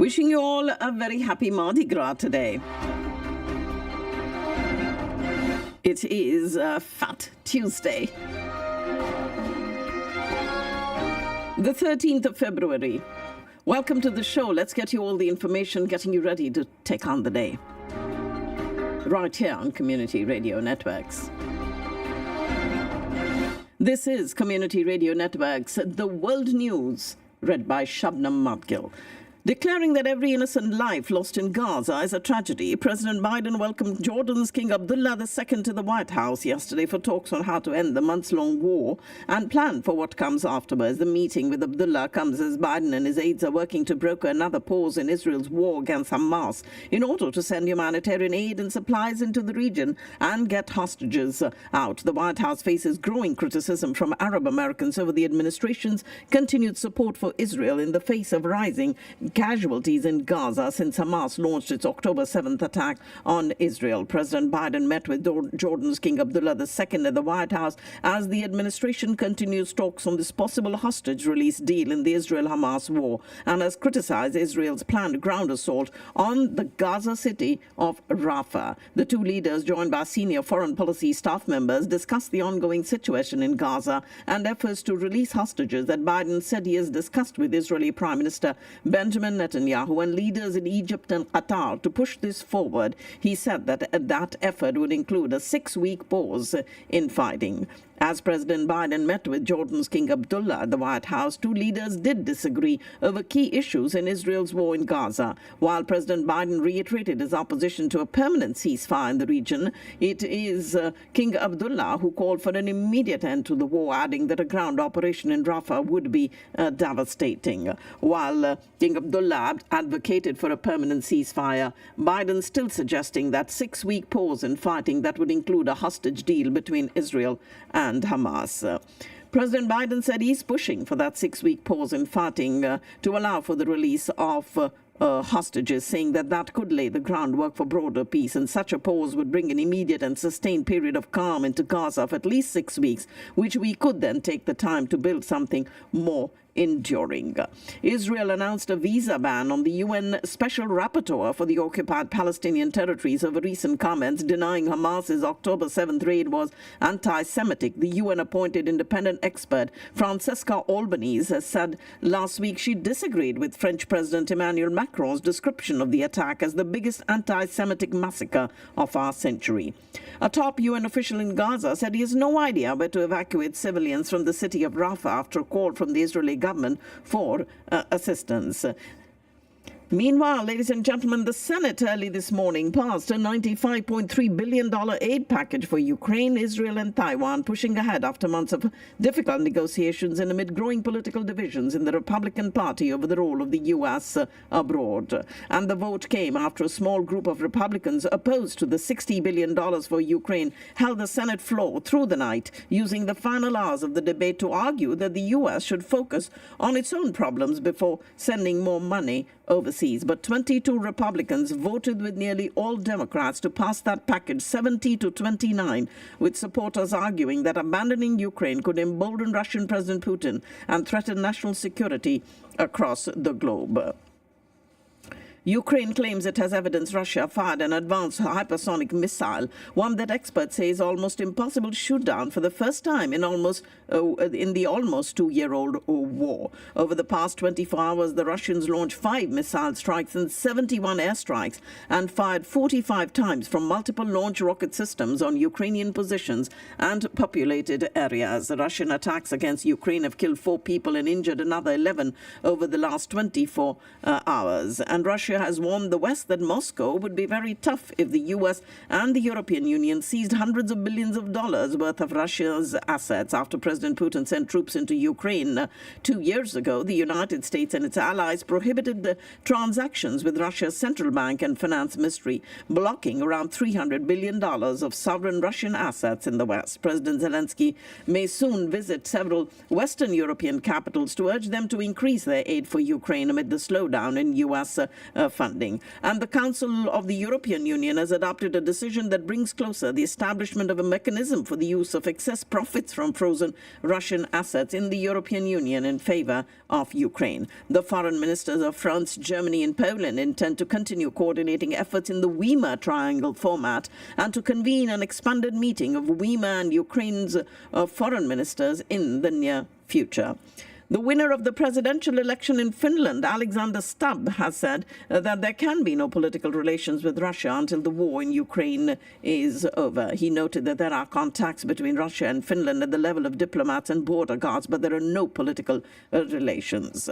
Wishing you all a very happy Mardi Gras today. It is Fat Tuesday, the 13th of February. Welcome to the show. Let's get you all the information, getting you ready to take on the day. Right here on Community Radio Networks. This is Community Radio Networks, The World News, read by Shabnam Madgil. Declaring that every innocent life lost in Gaza is a tragedy, President Biden welcomed Jordan's King Abdullah II to the White House yesterday for talks on how to end the months-long war and plan for what comes afterwards. The meeting with Abdullah comes as Biden and his aides are working to broker another pause in Israel's war against Hamas in order to send humanitarian aid and supplies into the region and get hostages out. The White House faces growing criticism from Arab Americans over the administration's continued support for Israel in the face of rising casualties in Gaza since Hamas launched its October 7th attack on Israel. President Biden met with Jordan's King Abdullah II at the White House as the administration continues talks on this possible hostage release deal in the Israel-Hamas war and has criticized Israel's planned ground assault on the Gaza city of Rafah. The two leaders, joined by senior foreign policy staff members, discussed the ongoing situation in Gaza and efforts to release hostages that Biden said he has discussed with Israeli Prime Minister Benjamin Netanyahu and leaders in Egypt and Qatar to push this forward. He said that that effort would include a 6-week pause in fighting. As President Biden met with Jordan's King Abdullah at the White House, two leaders did disagree over key issues in Israel's war in Gaza. While President Biden reiterated his opposition to a permanent ceasefire in the region, it is King Abdullah who called for an immediate end to the war, adding that a ground operation in Rafah would be devastating. While King Abdullah advocated for a permanent ceasefire, Biden still suggesting that 6-week pause in fighting that would include a hostage deal between Israel and Hamas. President Biden said he's pushing for that 6-week pause in fighting to allow for the release of hostages, saying that that could lay the groundwork for broader peace, and such a pause would bring an immediate and sustained period of calm into Gaza of at least 6 weeks, which we could then take the time to build something more enduring. Israel announced a visa ban on the UN Special Rapporteur for the occupied Palestinian territories over recent comments denying Hamas's October 7th raid was anti-Semitic. The UN-appointed independent expert Francesca Albanese said last week she disagreed with French President Emmanuel Macron's description of the attack as the biggest anti-Semitic massacre of our century. A top UN official in Gaza said he has no idea where to evacuate civilians from the city of Rafah after a call from the Israeli government for assistance. Meanwhile, ladies and gentlemen, the Senate early this morning passed a $95.3 billion aid package for Ukraine, Israel and Taiwan, pushing ahead after months of difficult negotiations and amid growing political divisions in the Republican Party over the role of the U.S. abroad. And the vote came after a small group of Republicans opposed to the $60 billion for Ukraine held the Senate floor through the night, using the final hours of the debate to argue that the U.S. should focus on its own problems before sending more money overseas. But 22 Republicans voted with nearly all Democrats to pass that package 70-29, with supporters arguing that abandoning Ukraine could embolden Russian President Putin and threaten national security across the globe. Ukraine claims it has evidence Russia fired an advanced hypersonic missile, one that experts say is almost impossible to shoot down for the first time in the almost 2-year-old war. Over the past 24 hours, the Russians launched 5 missile strikes and 71 airstrikes and fired 45 times from multiple launch rocket systems on Ukrainian positions and populated areas. The Russian attacks against Ukraine have killed 4 people and injured another 11 over the last 24 hours. And Russia has warned the West that Moscow would be very tough if the U.S. and the European Union seized hundreds of billions of dollars worth of Russia's assets after President Putin sent troops into Ukraine. 2 years ago, the United States and its allies prohibited the transactions with Russia's central bank and finance ministry, blocking around $300 billion of sovereign Russian assets in the West. President Zelensky may soon visit several Western European capitals to urge them to increase their aid for Ukraine amid the slowdown in U.S. funding. And the Council of the European Union has adopted a decision that brings closer the establishment of a mechanism for the use of excess profits from frozen Russian assets in the European Union in favor of Ukraine. The foreign ministers of France, Germany and Poland intend to continue coordinating efforts in the Weimar Triangle format and to convene an expanded meeting of Weimar and Ukraine's foreign ministers in the near future. The winner of the presidential election in Finland, Alexander Stubb, has said that there can be no political relations with Russia until the war in Ukraine is over. He noted that there are contacts between Russia and Finland at the level of diplomats and border guards, but there are no political relations.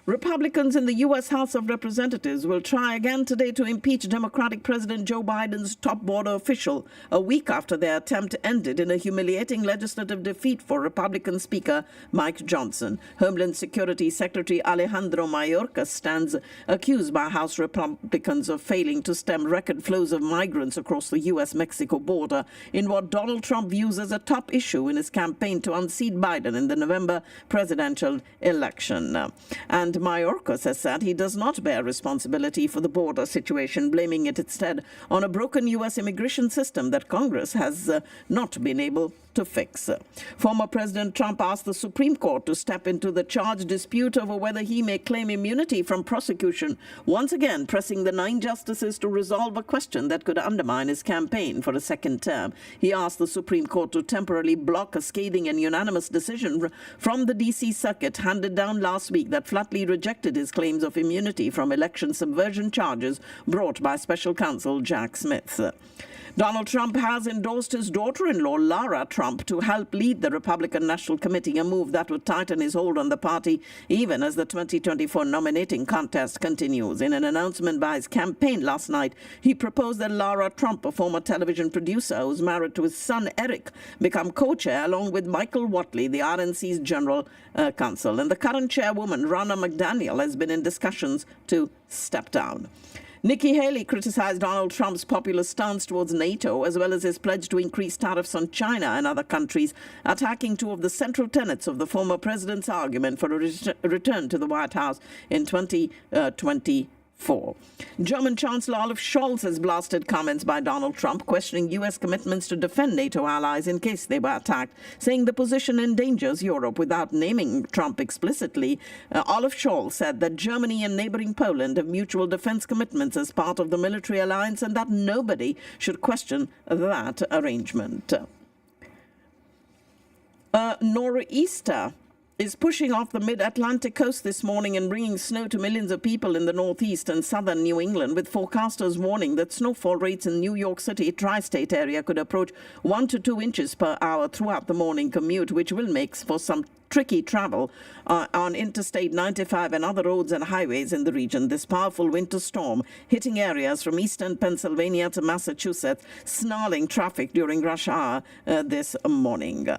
Republicans in the U.S. House of Representatives will try again today to impeach Democratic President Joe Biden's top border official, a week after their attempt ended in a humiliating legislative defeat for Republican Speaker Mike Johnson. Homeland Security Secretary Alejandro Mayorkas stands accused by House Republicans of failing to stem record flows of migrants across the U.S.-Mexico border in what Donald Trump views as a top issue in his campaign to unseat Biden in the November presidential election. And Mayorkas has said he does not bear responsibility for the border situation, blaming it instead on a broken U.S. immigration system that Congress has not been able to fix. Former President Trump asked the Supreme Court to step into the charge dispute over whether he may claim immunity from prosecution, once again pressing the 9 justices to resolve a question that could undermine his campaign for a second term. He asked the Supreme Court to temporarily block a scathing and unanimous decision from the D.C. Circuit handed down last week that flatly rejected his claims of immunity from election subversion charges brought by special counsel Jack Smith. Donald Trump has endorsed his daughter-in-law, Lara Trump, to help lead the Republican National Committee, a move that would tighten his hold on the party even as the 2024 nominating contest continues. In an announcement by his campaign last night, he proposed that Lara Trump, a former television producer who's married to his son Eric, become co-chair along with Michael Whatley, the RNC's general counsel. And the current chairwoman, Ronna McDaniel, has been in discussions to step down. Nikki Haley criticized Donald Trump's populist stance towards NATO, as well as his pledge to increase tariffs on China and other countries, attacking 2 of the central tenets of the former president's argument for a return to the White House in 2024. German Chancellor Olaf Scholz has blasted comments by Donald Trump questioning U.S. commitments to defend NATO allies in case they were attacked, saying the position endangers Europe without naming Trump explicitly. Olaf Scholz said that Germany and neighboring Poland have mutual defense commitments as part of the military alliance and that nobody should question that arrangement. Nor'easter is pushing off the mid-Atlantic coast this morning and bringing snow to millions of people in the northeast and southern New England, with forecasters warning that snowfall rates in New York City tri-state area could approach 1 to 2 inches per hour throughout the morning commute, which will make for some tricky travel on Interstate 95 and other roads and highways in the region. This powerful winter storm hitting areas from eastern Pennsylvania to Massachusetts, snarling traffic during rush hour this morning.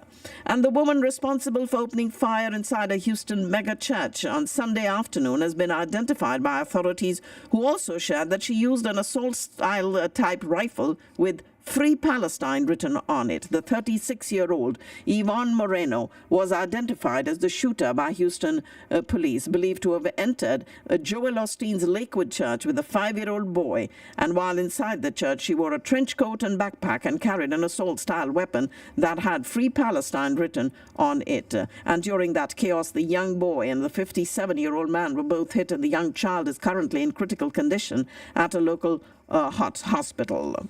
And the woman responsible for opening fire inside a Houston mega church on Sunday afternoon has been identified by authorities, who also shared that she used an assault-style type rifle with Free Palestine written on it. The 36-year-old Yvonne Moreno was identified as the shooter by Houston police, believed to have entered Joel Osteen's Lakewood church with a 5-year-old boy. And while inside the church, she wore a trench coat and backpack and carried an assault-style weapon that had Free Palestine written on it. And during that chaos, the young boy and the 57-year-old man were both hit, and the young child is currently in critical condition at a local hospital.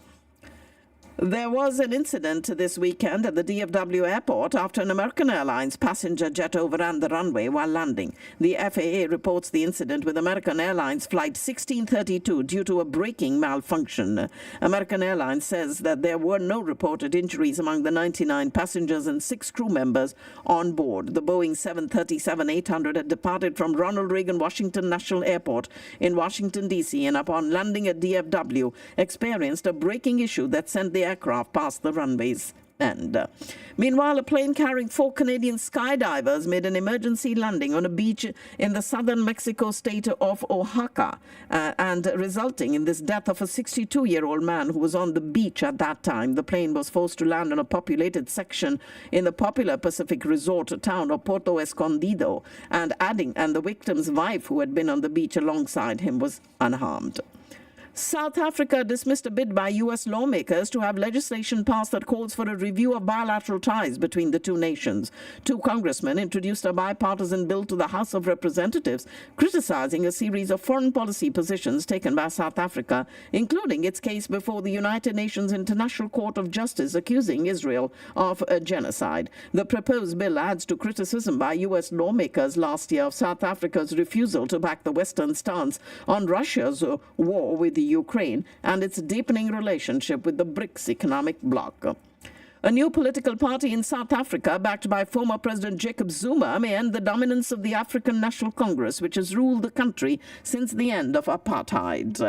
There was an incident this weekend at the DFW airport after an American Airlines passenger jet overran the runway while landing. The FAA reports the incident with American Airlines Flight 1632 due to a braking malfunction. American Airlines says that there were no reported injuries among the 99 passengers and 6 crew members on board. The Boeing 737-800 had departed from Ronald Reagan Washington National Airport in Washington, D.C., and upon landing at DFW, experienced a braking issue that sent the aircraft past the runway's end. Meanwhile, a plane carrying 4 Canadian skydivers made an emergency landing on a beach in the southern Mexico state of Oaxaca, and resulting in this death of a 62-year-old man who was on the beach at that time. The plane was forced to land on a populated section in the popular Pacific resort town of Puerto Escondido, and the victim's wife, who had been on the beach alongside him, was unharmed. South Africa dismissed a bid by U.S. lawmakers to have legislation passed that calls for a review of bilateral ties between the two nations. 2 congressmen introduced a bipartisan bill to the House of Representatives criticizing a series of foreign policy positions taken by South Africa, including its case before the United Nations International Court of Justice accusing Israel of genocide. The proposed bill adds to criticism by U.S. lawmakers last year of South Africa's refusal to back the Western stance on Russia's war with Ukraine and its deepening relationship with the BRICS economic bloc. A new political party in South Africa, backed by former President Jacob Zuma, may end the dominance of the African National Congress, which has ruled the country since the end of apartheid.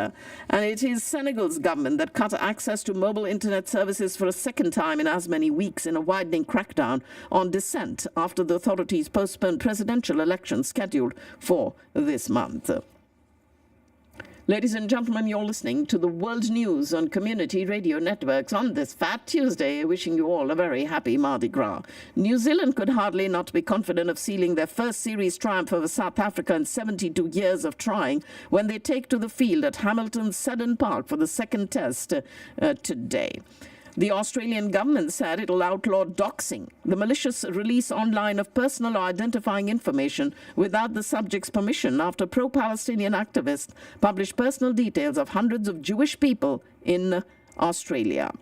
And it is Senegal's government that cut access to mobile internet services for a second time in as many weeks in a widening crackdown on dissent after the authorities postponed presidential elections scheduled for this month. Ladies and gentlemen, you're listening to the World News on Community Radio Networks on this Fat Tuesday, wishing you all a very happy Mardi Gras. New Zealand could hardly not be confident of sealing their first series triumph over South Africa in 72 years of trying when they take to the field at Hamilton's Seddon Park for the second test today. The Australian government said it will outlaw doxing, the malicious release online of personal or identifying information without the subject's permission, after pro-Palestinian activists published personal details of hundreds of Jewish people in Australia.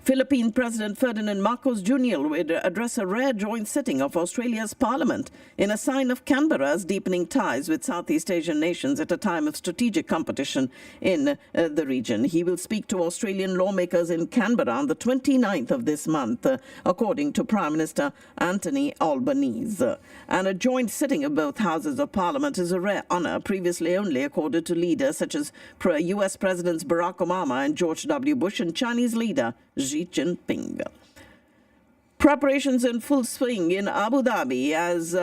Philippine President Ferdinand Marcos Jr. will address a rare joint sitting of Australia's Parliament in a sign of Canberra's deepening ties with Southeast Asian nations at a time of strategic competition in the region. He will speak to Australian lawmakers in Canberra on the 29th of this month, according to Prime Minister Anthony Albanese. And a joint sitting of both houses of Parliament is a rare honour, previously only accorded to leaders such as US Presidents Barack Obama and George W. Bush and Chinese leader Xi Jinping. Preparations in full swing in Abu Dhabi as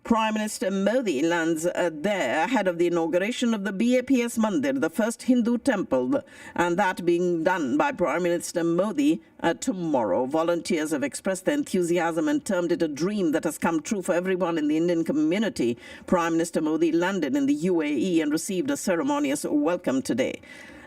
Prime Minister Modi lands there ahead of the inauguration of the BAPS Mandir, the first Hindu temple, and that being done by Prime Minister Modi tomorrow. Volunteers have expressed their enthusiasm and termed it a dream that has come true for everyone in the Indian community. Prime Minister Modi landed in the UAE and received a ceremonious welcome today.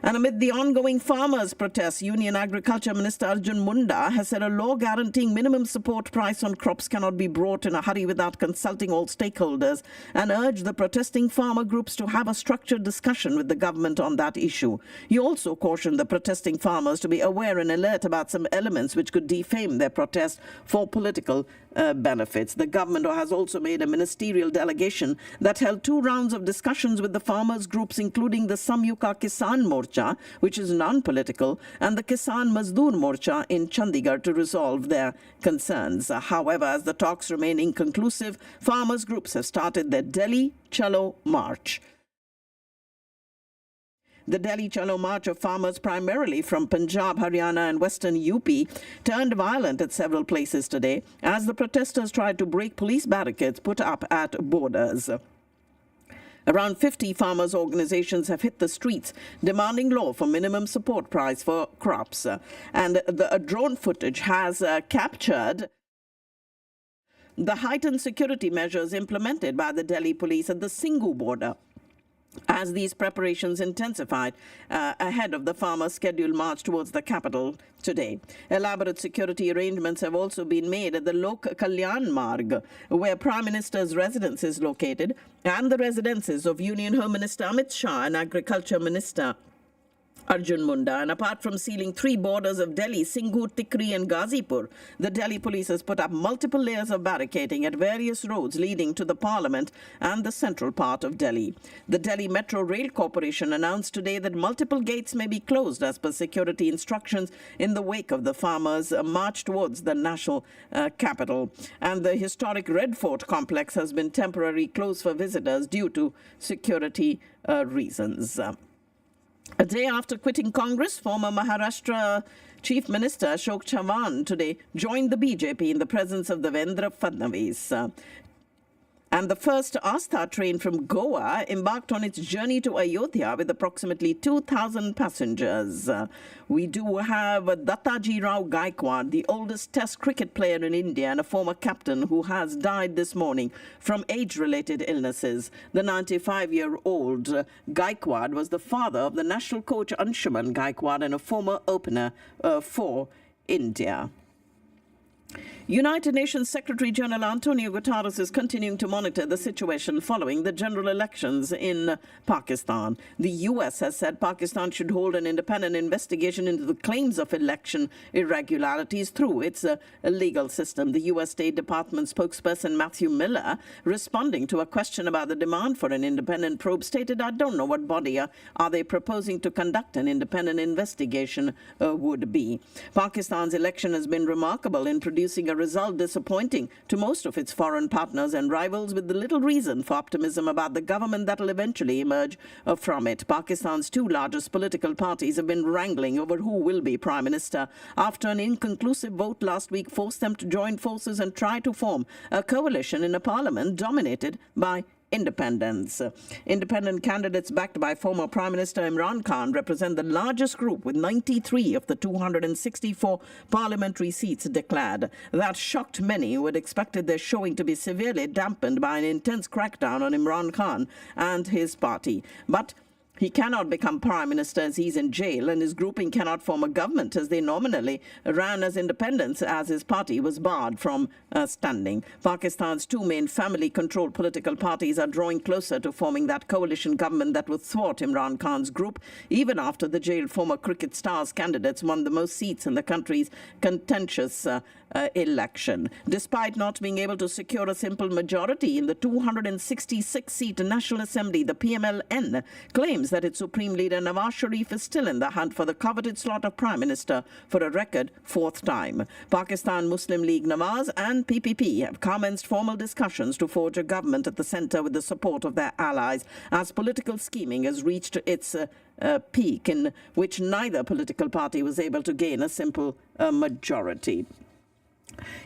And amid the ongoing farmers' protests, Union Agriculture Minister Arjun Munda has said a law guaranteeing minimum support price on crops cannot be brought in a hurry without consulting all stakeholders, and urged the protesting farmer groups to have a structured discussion with the government on that issue. He also cautioned the protesting farmers to be aware and alert about some elements which could defame their protest for political benefits. The government has also made a ministerial delegation that held 2 rounds of discussions with the farmers' groups, including the Samyuka Kisan Morcha, which is non-political, and the Kisan Mazdoor Morcha in Chandigarh to resolve their concerns. However, as the talks remain inconclusive, farmers' groups have started their Delhi Chalo March. The Delhi Chalo March of farmers, primarily from Punjab, Haryana and western UP, turned violent at several places today as the protesters tried to break police barricades put up at borders. Around 50 farmers' organizations have hit the streets demanding law for minimum support price for crops. And the drone footage has captured the heightened security measures implemented by the Delhi police at the Singhu border as these preparations intensified ahead of the farmers' scheduled march towards the capital today. Elaborate security arrangements have also been made at the Lok Kalyan Marg, where Prime Minister's residence is located, and the residences of Union Home Minister Amit Shah and Agriculture Minister Arjun Munda. And apart from sealing 3 borders of Delhi, Singhu, Tikri and Ghazipur, the Delhi police has put up multiple layers of barricading at various roads leading to the Parliament and the central part of Delhi. The Delhi Metro Rail Corporation announced today that multiple gates may be closed as per security instructions in the wake of the farmers' march towards the national capital. And the historic Red Fort complex has been temporarily closed for visitors due to security reasons. A day after quitting Congress, former Maharashtra Chief Minister Ashok Chavan today joined the BJP in the presence of Devendra Fadnavis. And the first Astha train from Goa embarked on its journey to Ayodhya with approximately 2,000 passengers. We do have Dattaji Rao Gaikwad, the oldest Test cricket player in India and a former captain who has died this morning from age-related illnesses. The 95-year-old Gaikwad was the father of the national coach Anshuman Gaikwad and a former opener for India. United Nations Secretary-General Antonio Guterres is continuing to monitor the situation following the general elections in Pakistan. The U.S. has said Pakistan should hold an independent investigation into the claims of election irregularities through its legal system. The U.S. State Department spokesperson Matthew Miller, responding to a question about the demand for an independent probe, stated, "I don't know what body are they proposing to conduct an independent investigation would be." Pakistan's election has been remarkable in producing a result disappointing to most of its foreign partners and rivals, with little reason for optimism about the government that will eventually emerge from it. Pakistan's two largest political parties have been wrangling over who will be prime minister after an inconclusive vote last week forced them to join forces and try to form a coalition in a parliament dominated by independents. Independent candidates backed by former Prime Minister Imran Khan represent the largest group, with 93 of the 264 parliamentary seats declared. That shocked many who had expected their showing to be severely dampened by an intense crackdown on Imran Khan and his party. But he cannot become prime minister as he's in jail, and his grouping cannot form a government as they nominally ran as independents, as his party was barred from standing. Pakistan's two main family-controlled political parties are drawing closer to forming that coalition government that would thwart Imran Khan's group, even after the jailed former cricket stars candidates won the most seats in the country's contentious election. Despite not being able to secure a simple majority in the 266-seat National Assembly, the PMLN claims that its Supreme Leader Nawaz Sharif is still in the hunt for the coveted slot of Prime Minister for a record fourth time. Pakistan Muslim League Nawaz and PPP have commenced formal discussions to forge a government at the centre with the support of their allies, as political scheming has reached its peak, in which neither political party was able to gain a simple majority.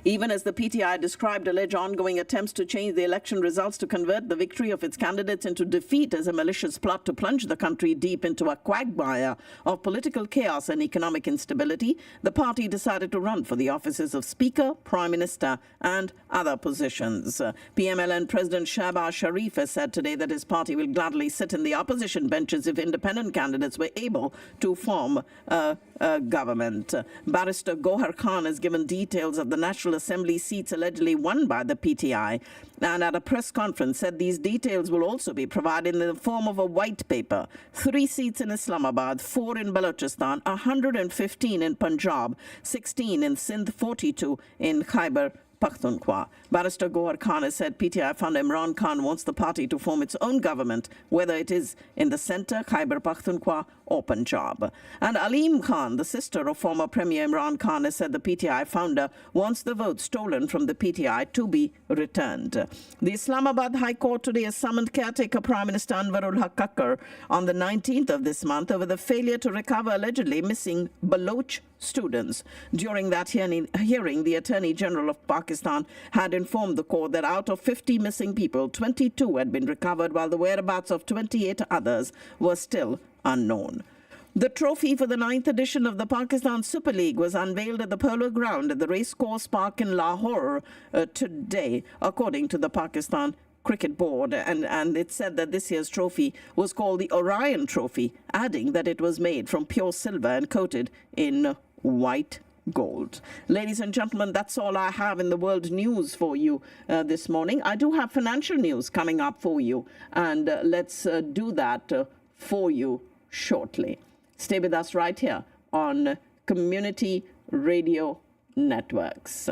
Even as the PTI described alleged ongoing attempts to change the election results to convert the victory of its candidates into defeat as a malicious plot to plunge the country deep into a quagmire of political chaos and economic instability, the party decided to run for the offices of Speaker, Prime Minister and other positions. PMLN President Shahbaz Sharif has said today that his party will gladly sit in the opposition benches if independent candidates were able to form a government. Barrister Gohar Khan has given details of the National Assembly seats allegedly won by the PTI, and at a press conference said these details will also be provided in the form of a white paper. 3 seats in Islamabad, 4 in Balochistan, 115 in Punjab, 16 in Sindh, 42 in Khyber Pakhtunkhwa. Barrister Gohar Khan has said PTI founder Imran Khan wants the party to form its own government, whether it is in the centre, Khyber Pakhtunkhwa or Punjab. And Aleem Khan, the sister of former Premier Imran Khan, has said the PTI founder wants the vote stolen from the PTI to be returned. The Islamabad High Court today has summoned caretaker Prime Minister Anwarul Haq Kakar on the 19th of this month over the failure to recover allegedly missing Baloch students. During that hearing, the Attorney General of Pakistan had informed the court that out of 50 missing people, 22 had been recovered, while the whereabouts of 28 others were still unknown. The trophy for the 9th edition of the Pakistan Super League was unveiled at the Polo Ground at the Racecourse Park in Lahore today, according to the Pakistan Cricket Board, and it said that this year's trophy was called the Orion Trophy, adding that it was made from pure silver and coated in white gold. Ladies and gentlemen, that's all I have in the world news for you this morning. I do have financial news coming up for you, and let's do that for you shortly. Stay with us right here on Community Radio Networks.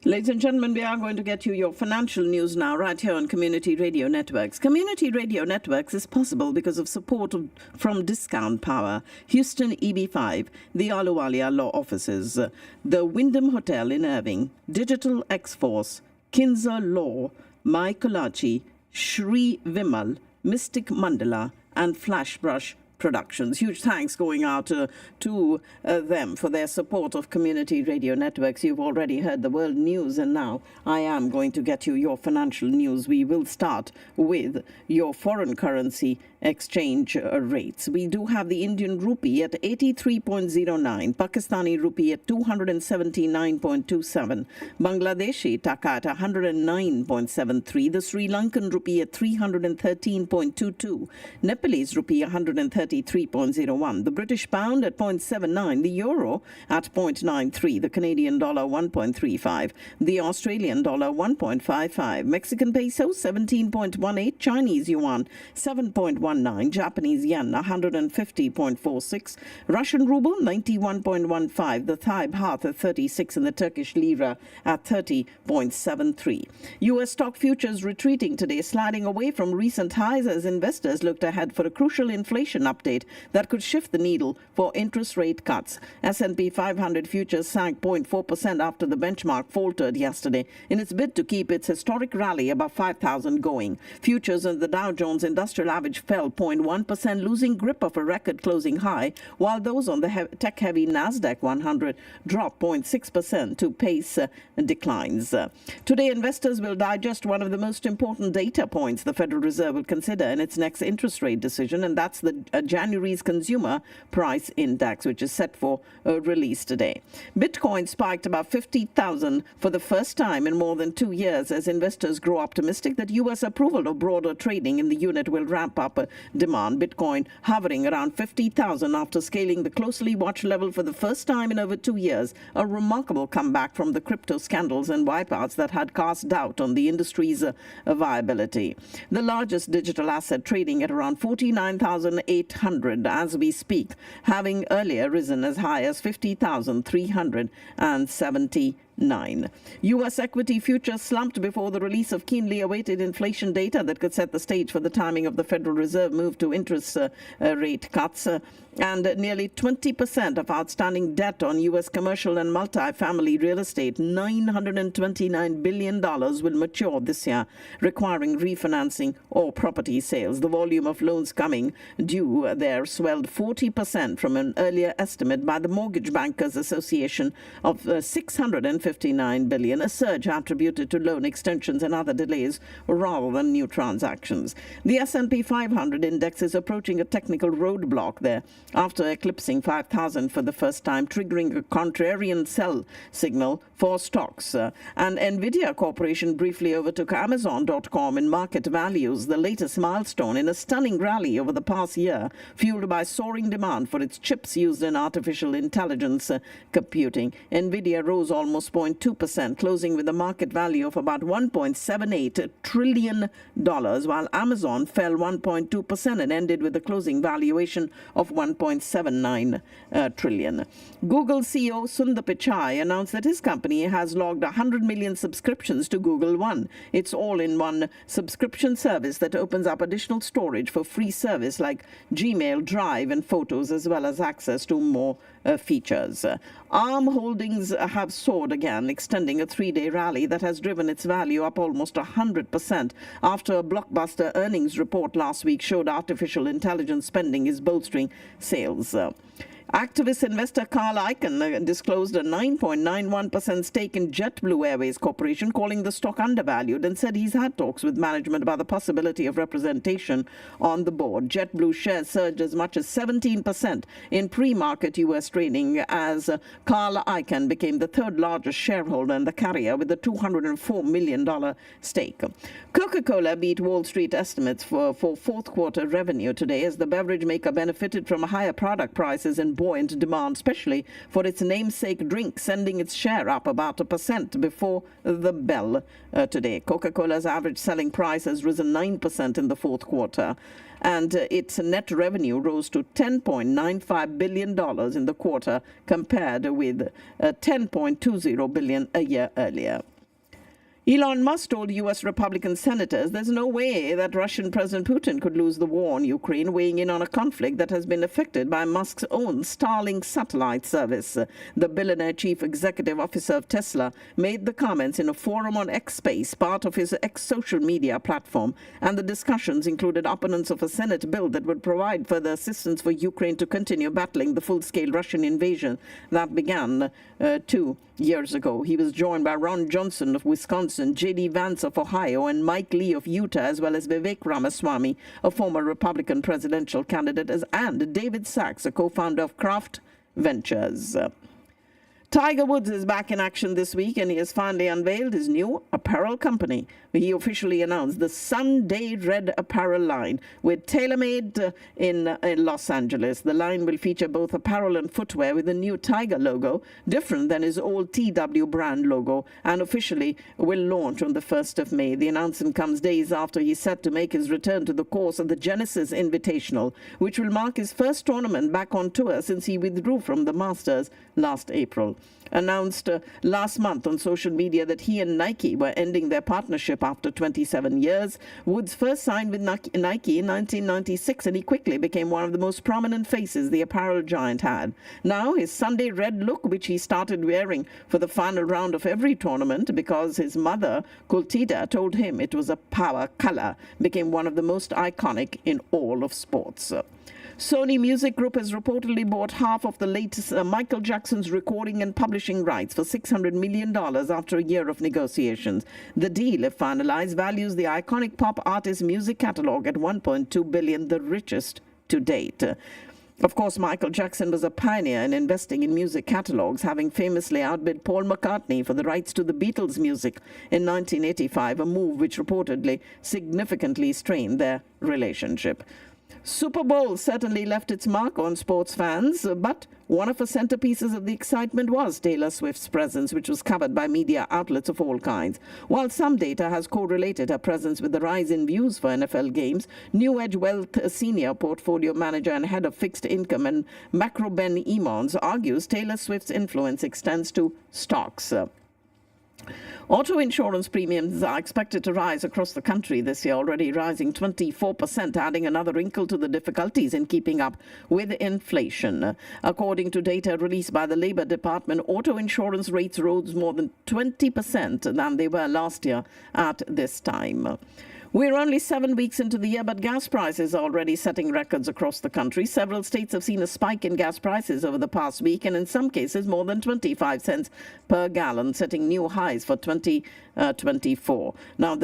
Ladies and gentlemen, we are going to get you your financial news now right here on Community Radio Networks. Community Radio Networks is possible because of support from Discount Power, Houston EB5, the Ahluwalia Law Offices, the Wyndham Hotel in Irving, Digital X-Force, Kinzer Law, Mai Kolachi, Shri Vimal, Mystic Mandala, and Flashbrush Productions. Huge thanks going out to them for their support of Community Radio Networks. You've already heard the world news, and now I am going to get you your financial news. We will start with your foreign currency exchange rates. We do have the Indian rupee at 83.09, Pakistani rupee at 279.27, Bangladeshi taka at 109.73, the Sri Lankan rupee at 313.22, Nepalese rupee 133.01, the British pound at 0.79, the euro at 0.93, the Canadian dollar 1.35, the Australian dollar 1.55, Mexican peso 17.18, Chinese yuan 7.19, Japanese yen 150.46, Russian ruble 91.15, the Thai baht at 36, and the Turkish lira at 30.73. U.S. stock futures retreating today, sliding away from recent highs as investors looked ahead for a crucial inflation update that could shift the needle for interest rate cuts. S&P 500 futures sank 0.4% after the benchmark faltered yesterday in its bid to keep its historic rally above 5,000 going. Futures in the Dow Jones Industrial Average fell 0.1%, losing grip of a record closing high, while those on the tech-heavy Nasdaq 100 dropped 0.6% to pace declines. Today, investors will digest one of the most important data points the Federal Reserve will consider in its next interest rate decision, and that's the January's Consumer Price Index, which is set for release today. Bitcoin spiked above 50,000 for the first time in more than 2 years as investors grow optimistic that U.S. approval of broader trading in the unit will ramp up demand. Bitcoin hovering around 50,000 after scaling the closely watched level for the first time in over 2 years, a remarkable comeback from the crypto scandals and wipeouts that had cast doubt on the industry's viability. The largest digital asset trading at around 49,800 as we speak, having earlier risen as high as 50,379. U.S. equity futures slumped before the release of keenly awaited inflation data that could set the stage for the timing of the Federal Reserve move to interest rate cuts. And nearly 20% of outstanding debt on U.S. commercial and multifamily real estate, $929 billion, will mature this year, requiring refinancing or property sales. The volume of loans coming due there swelled 40% from an earlier estimate by the Mortgage Bankers Association of $659 billion, a surge attributed to loan extensions and other delays rather than new transactions. The S&P 500 index is approaching a technical roadblock there, after eclipsing 5,000 for the first time, triggering a contrarian sell signal for stocks. And Nvidia Corporation briefly overtook Amazon.com in market values, the latest milestone in a stunning rally over the past year, fueled by soaring demand for its chips used in artificial intelligence computing. Nvidia rose almost 0.2%, closing with a market value of about $1.78 trillion, while Amazon fell 1.2% and ended with a closing valuation of $1.79 trillion. Google CEO Sundar Pichai announced that his company has logged 100 million subscriptions to Google One, its all-in-one subscription service that opens up additional storage for free service like Gmail, Drive, and Photos, as well as access to more features. ARM holdings have soared again, extending a 3-day rally that has driven its value up almost 100% after a blockbuster earnings report last week showed artificial intelligence spending is bolstering sales. Activist investor Carl Icahn disclosed a 9.91% stake in JetBlue Airways Corporation, calling the stock undervalued, and said he's had talks with management about the possibility of representation on the board. JetBlue shares surged as much as 17% in pre-market U.S. trading as Carl Icahn became the third largest shareholder in the carrier with a $204 million stake. Coca-Cola beat Wall Street estimates for fourth quarter revenue today as the beverage maker benefited from higher product prices and buoyant demand, especially for its namesake drink, sending its share up about 1% before the bell today. Coca-Cola's average selling price has risen 9% in the fourth quarter, and its net revenue rose to $10.95 billion in the quarter compared with $10.20 billion a year earlier. Elon Musk told U.S. Republican senators there's no way that Russian President Putin could lose the war in Ukraine, weighing in on a conflict that has been affected by Musk's own Starlink satellite service. The billionaire chief executive officer of Tesla made the comments in a forum on X Space, part of his X social media platform, and the discussions included opponents of a Senate bill that would provide further assistance for Ukraine to continue battling the full-scale Russian invasion that began 2 years ago. He was joined by Ron Johnson of Wisconsin, J.D. Vance of Ohio, and Mike Lee of Utah, as well as Vivek Ramaswamy, a former Republican presidential candidate, and David Sachs, a co-founder of Kraft Ventures. Tiger Woods is back in action this week, and he has finally unveiled his new apparel company. He officially announced the Sunday Red apparel line with TaylorMade in Los Angeles. The line will feature both apparel and footwear with a new Tiger logo, different than his old TW brand logo, and officially will launch on the 1st of May. The announcement comes days after he's set to make his return to the course of the Genesis Invitational, which will mark his first tournament back on tour since he withdrew from the Masters last April. Announced last month on social media that he and Nike were ending their partnership after 27 years. Woods first signed with Nike in 1996, and he quickly became one of the most prominent faces the apparel giant had. Now his Sunday Red look, which he started wearing for the final round of every tournament because his mother, Kultida, told him it was a power color, became one of the most iconic in all of sports. Sony Music Group has reportedly bought half of the latest Michael Jackson's recording and publishing rights for $600 million after a year of negotiations. The deal, if finalized, values the iconic pop artist's music catalog at $1.2 billion, the richest to date. Of course, Michael Jackson was a pioneer in investing in music catalogs, having famously outbid Paul McCartney for the rights to the Beatles' music in 1985, a move which reportedly significantly strained their relationship. Super Bowl certainly left its mark on sports fans, but one of the centerpieces of the excitement was Taylor Swift's presence, which was covered by media outlets of all kinds. While some data has correlated her presence with the rise in views for NFL games, New Edge Wealth senior portfolio manager and head of fixed income and macro Ben Emmons argues Taylor Swift's influence extends to stocks. Auto insurance premiums are expected to rise across the country this year, already rising 24%, adding another wrinkle to the difficulties in keeping up with inflation. According to data released by the Labor Department, auto insurance rates rose more than 20% than they were last year at this time. We're only 7 weeks into the year, but gas prices are already setting records across the country. Several states have seen a spike in gas prices over the past week, and in some cases more than 25 cents per gallon, setting new highs for 2024. Now,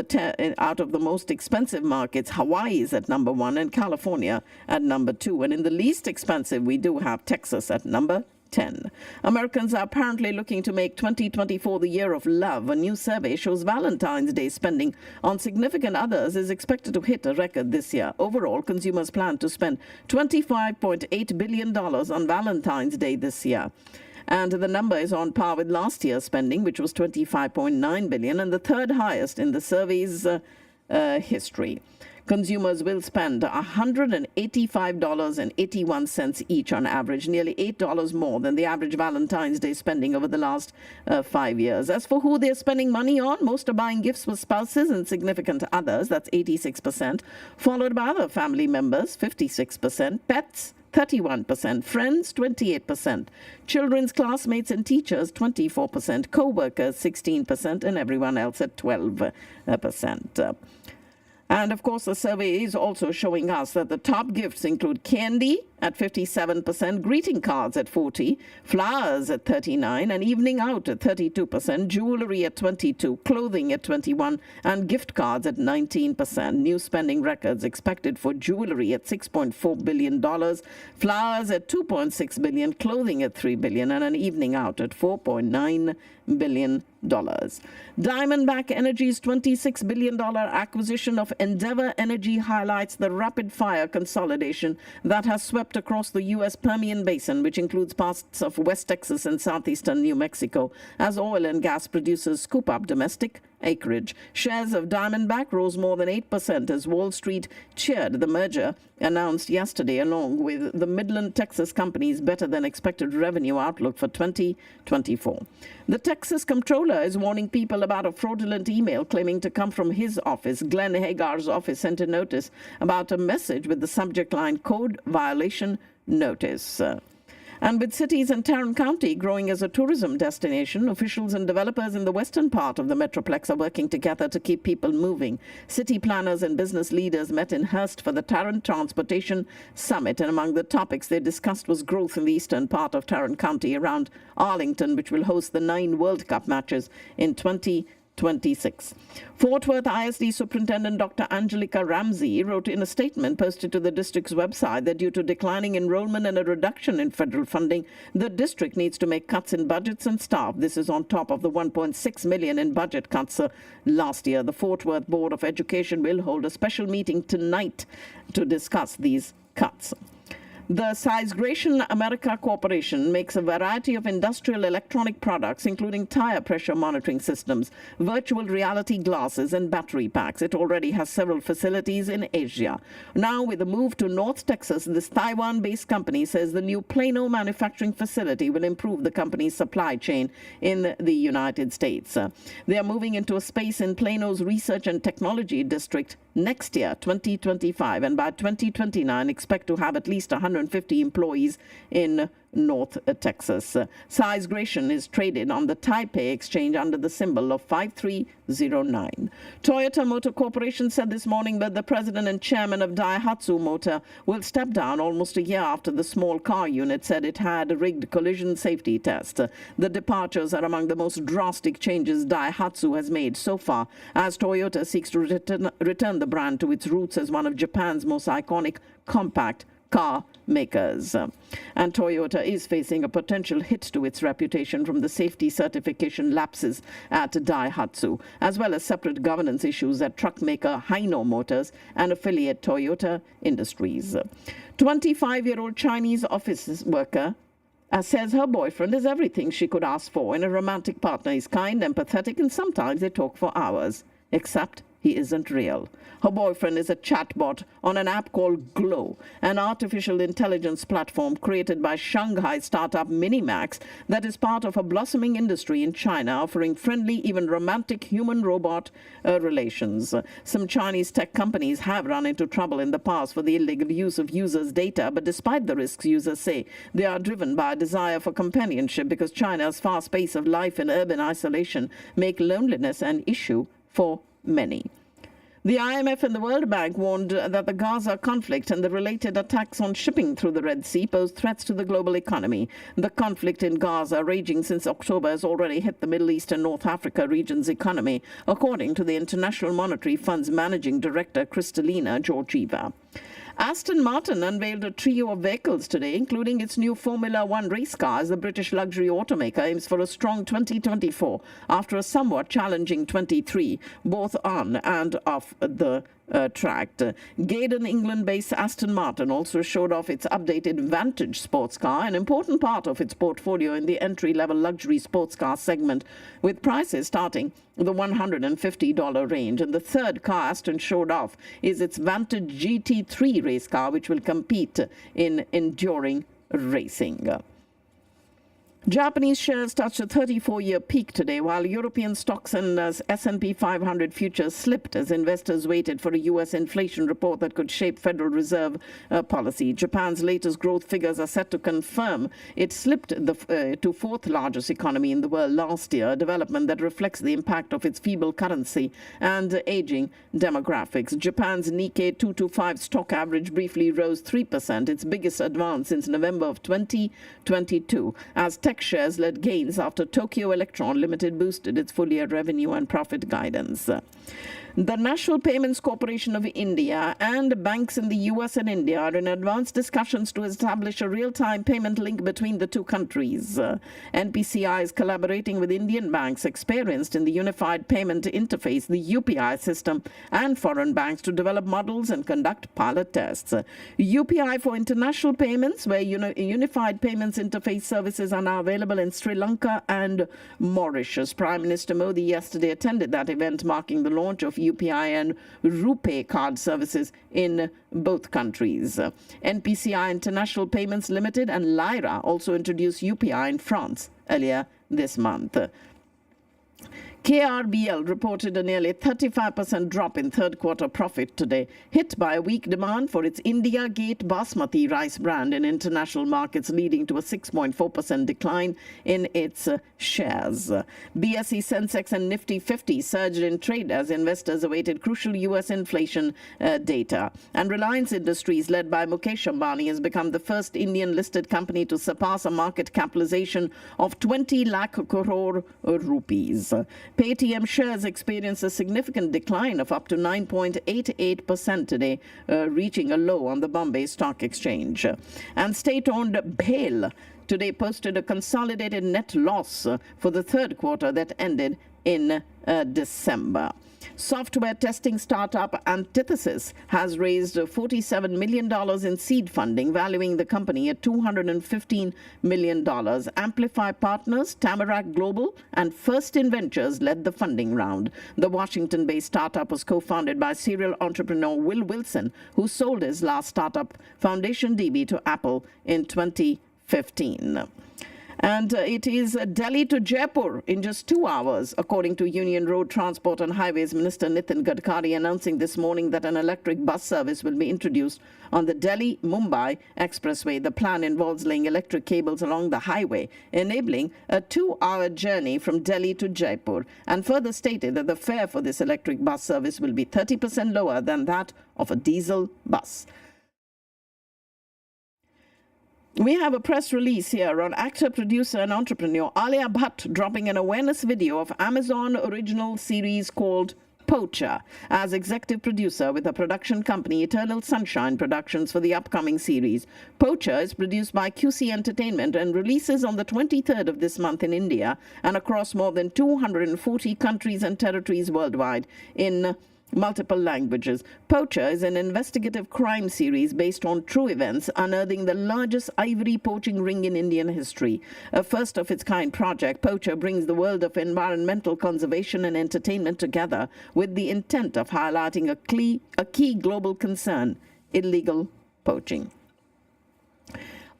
out of the most expensive markets, Hawaii is at number 1 and California at number 2. And in the least expensive, we do have Texas at number 10. Americans are apparently looking to make 2024 the year of love. A new survey shows Valentine's Day spending on significant others is expected to hit a record this year. Overall, consumers plan to spend $25.8 billion on Valentine's Day this year. And the number is on par with last year's spending, which was $25.9 billion, and the third highest in the survey's history. Consumers will spend $185.81 each on average, nearly $8 more than the average Valentine's Day spending over the last 5 years. As for who they're spending money on, most are buying gifts for spouses and significant others, that's 86%, followed by other family members, 56%, pets, 31%, friends, 28%, children's classmates and teachers, 24%, co-workers, 16%, and everyone else at 12%. And, of course, the survey is also showing us that the top gifts include candy at 57%, greeting cards at 40%, flowers at 39%, and evening out at 32%, jewelry at 22%, clothing at 21%, and gift cards at 19%. New spending records expected for jewelry at $6.4 billion, flowers at $2.6 billion, clothing at $3 billion, and an evening out at $4.9 billion. Diamondback Energy's $26 billion acquisition of Endeavor Energy highlights the rapid-fire consolidation that has swept swept across the U.S. Permian Basin, which includes parts of West Texas and southeastern New Mexico, as oil and gas producers scoop up domestic acreage. Shares of Diamondback rose more than 8% as Wall Street cheered the merger announced yesterday, along with the Midland, Texas company's better-than-expected revenue outlook for 2024. The Texas comptroller is warning people about a fraudulent email claiming to come from his office. Glenn Hagar's office sent a notice about a message with the subject line "Code Violation Notice." And with cities in Tarrant County growing as a tourism destination, officials and developers in the western part of the Metroplex are working together to keep people moving. City planners and business leaders met in Hearst for the Tarrant Transportation Summit, and among the topics they discussed was growth in the eastern part of Tarrant County around Arlington, which will host the 9 World Cup matches in 2026. Fort Worth ISD Superintendent Dr. Angelica Ramsey wrote in a statement posted to the district's website that due to declining enrollment and a reduction in federal funding, the district needs to make cuts in budgets and staff. This is on top of the $1.6 million in budget cuts last year. The Fort Worth Board of Education will hold a special meeting tonight to discuss these cuts. The Sizegration America Corporation makes a variety of industrial electronic products, including tire pressure monitoring systems, virtual reality glasses, and battery packs. It already has several facilities in Asia. Now, with a move to North Texas, this Taiwan-based company says the new Plano manufacturing facility will improve the company's supply chain in the United States. They are moving into a space in Plano's Research and Technology District next year, 2025, and by 2029 expect to have at least 150 employees in North Texas. Sizegration is traded on the Taipei Exchange under the symbol of 5309. Toyota Motor Corporation said this morning that the president and chairman of Daihatsu Motor will step down almost a year after the small car unit said it had a rigged collision safety test. The departures are among the most drastic changes Daihatsu has made so far, as Toyota seeks to return the brand to its roots as one of Japan's most iconic compact car makers. And Toyota is facing a potential hit to its reputation from the safety certification lapses at Daihatsu, as well as separate governance issues at truck maker Hino Motors and affiliate Toyota Industries. 25-year-old Chinese office worker says her boyfriend is everything she could ask for in a romantic partner. He's kind, empathetic, and sometimes they talk for hours, except he isn't real. Her boyfriend is a chatbot on an app called Glow, an artificial intelligence platform created by Shanghai startup Minimax that is part of a blossoming industry in China, offering friendly, even romantic human-robot relations. Some Chinese tech companies have run into trouble in the past for the illegal use of users' data, but despite the risks, users say they are driven by a desire for companionship because China's fast pace of life in urban isolation make loneliness an issue for many. The IMF and the World Bank warned that the Gaza conflict and the related attacks on shipping through the Red Sea pose threats to the global economy. The conflict in Gaza, raging since October, has already hit the Middle East and North Africa region's economy, according to the International Monetary Fund's managing director, Kristalina Georgieva. Aston Martin unveiled a trio of vehicles today, including its new Formula One race car, as the British luxury automaker aims for a strong 2024 after a somewhat challenging 23, both on and off the track. Gaydon, England-based Aston Martin also showed off its updated Vantage sports car, an important part of its portfolio in the entry-level luxury sports car segment, with prices starting the $150 range. And the third car Aston showed off is its Vantage GT3 race car, which will compete in enduring racing. Japanese shares touched a 34-year peak today, while European stocks and S&P 500 futures slipped as investors waited for a U.S. inflation report that could shape Federal Reserve policy. Japan's latest growth figures are set to confirm it slipped to fourth largest economy in the world last year, a development that reflects the impact of its feeble currency and aging demographics. Japan's Nikkei 225 stock average briefly rose 3%, its biggest advance since November of 2022, as tech tech shares led gains after Tokyo Electron Limited boosted its full-year revenue and profit guidance. The National Payments Corporation of India and banks in the US and India are in advanced discussions to establish a real-time payment link between the two countries. NPCI is collaborating with Indian banks experienced in the Unified Payment Interface, the UPI system, and foreign banks to develop models and conduct pilot tests. UPI for international payments, where Unified Payments Interface services are now available in Sri Lanka and Mauritius. Prime Minister Modi yesterday attended that event marking the launch of UPI and RuPay card services in both countries. NPCI International Payments Limited and Lyra also introduced UPI in France earlier this month. KRBL reported a nearly 35% drop in third-quarter profit today, hit by a weak demand for its India Gate Basmati rice brand in international markets, leading to a 6.4% decline in its shares. BSE Sensex and Nifty 50 surged in trade as investors awaited crucial U.S. inflation data. And Reliance Industries, led by Mukesh Ambani, has become the first Indian-listed company to surpass a market capitalization of 20 lakh crore rupees. Paytm shares experienced a significant decline of up to 9.88% today, reaching a low on the Bombay Stock Exchange. And state-owned BHEL today posted a consolidated net loss for the third quarter that ended in December. Software testing startup Antithesis has raised $47 million in seed funding, valuing the company at $215 million. Amplify Partners, Tamarack Global, and First Inventures led the funding round. The Washington-based startup was co-founded by serial entrepreneur Will Wilson, who sold his last startup, Foundation DB, to Apple in 2015. And it is Delhi to Jaipur in just 2 hours, according to Union Road Transport and Highways Minister Nitin Gadkari, announcing this morning that an electric bus service will be introduced on the Delhi-Mumbai Expressway. The plan involves laying electric cables along the highway, enabling a 2-hour journey from Delhi to Jaipur, and further stated that the fare for this electric bus service will be 30% lower than that of a diesel bus. We have a press release here on actor, producer, and entrepreneur Alia Bhatt dropping an awareness video of Amazon original series called Poacher as executive producer with her production company Eternal Sunshine Productions for the upcoming series. Poacher is produced by QC Entertainment and releases on the 23rd of this month in India and across more than 240 countries and territories worldwide in multiple languages. Poacher is an investigative crime series based on true events, unearthing the largest ivory poaching ring in Indian history. A first-of-its-kind project, Poacher brings the world of environmental conservation and entertainment together with the intent of highlighting a key global concern: illegal poaching.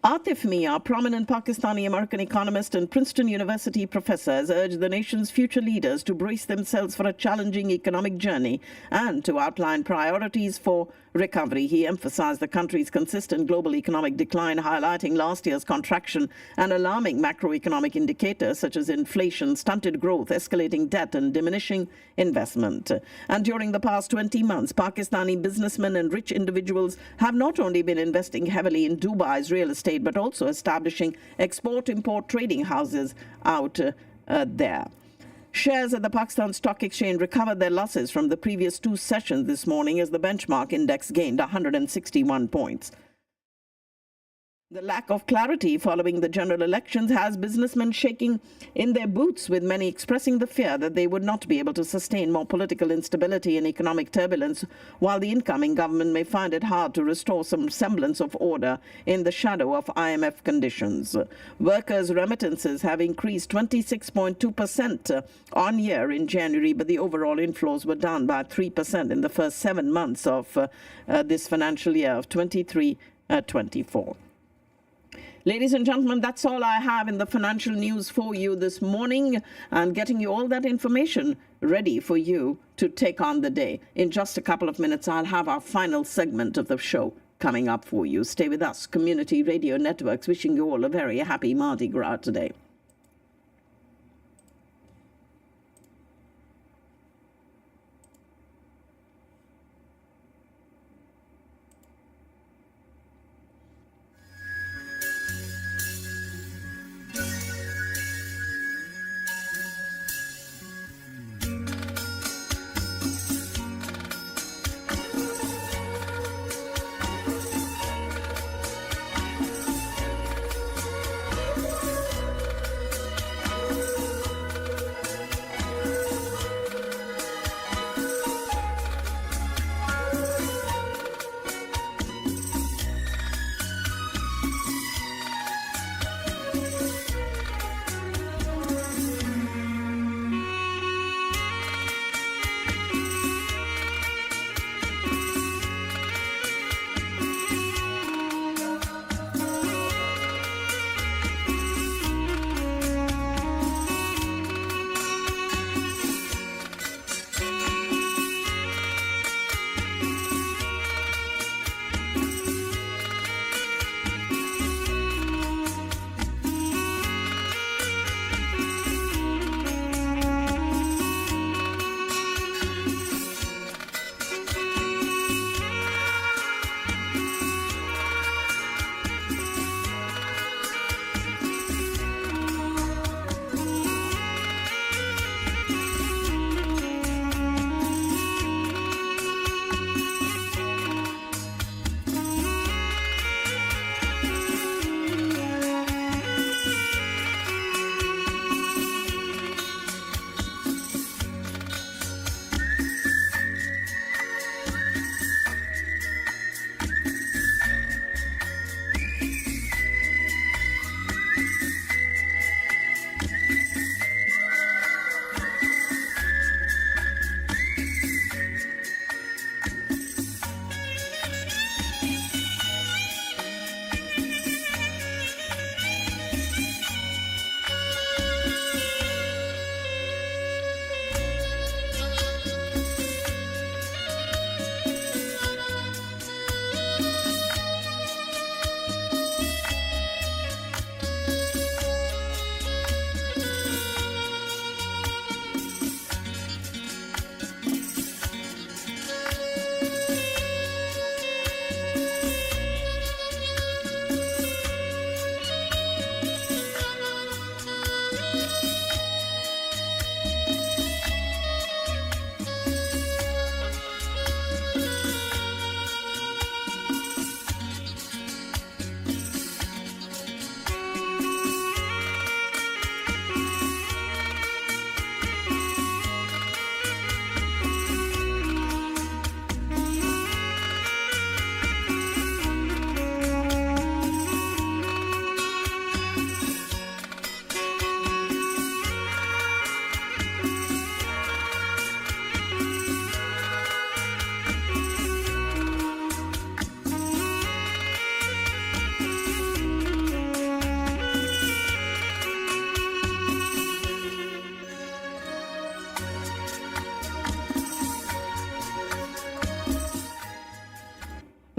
Atif Mia, prominent Pakistani-American economist and Princeton University professor, has urged the nation's future leaders to brace themselves for a challenging economic journey and to outline priorities for recovery. He emphasized the country's consistent global economic decline, highlighting last year's contraction and alarming macroeconomic indicators such as inflation, stunted growth, escalating debt, and diminishing investment. And during the past 20 months, Pakistani businessmen and rich individuals have not only been investing heavily in Dubai's real estate, but also establishing export-import trading houses out there. Shares at the Pakistan Stock Exchange recovered their losses from the previous 2 sessions this morning as the benchmark index gained 161 points. The lack of clarity following the general elections has businessmen shaking in their boots, with many expressing the fear that they would not be able to sustain more political instability and economic turbulence, while the incoming government may find it hard to restore some semblance of order in the shadow of IMF conditions. Workers' remittances have increased 26.2% on year in January, but the overall inflows were down by 3% in the first 7 months of this financial year of 23-24. Ladies and gentlemen, that's all I have in the financial news for you this morning, and getting you all that information ready for you to take on the day. In just a couple of minutes, I'll have our final segment of the show coming up for you. Stay with us. Community Radio Networks wishing you all a very happy Mardi Gras today.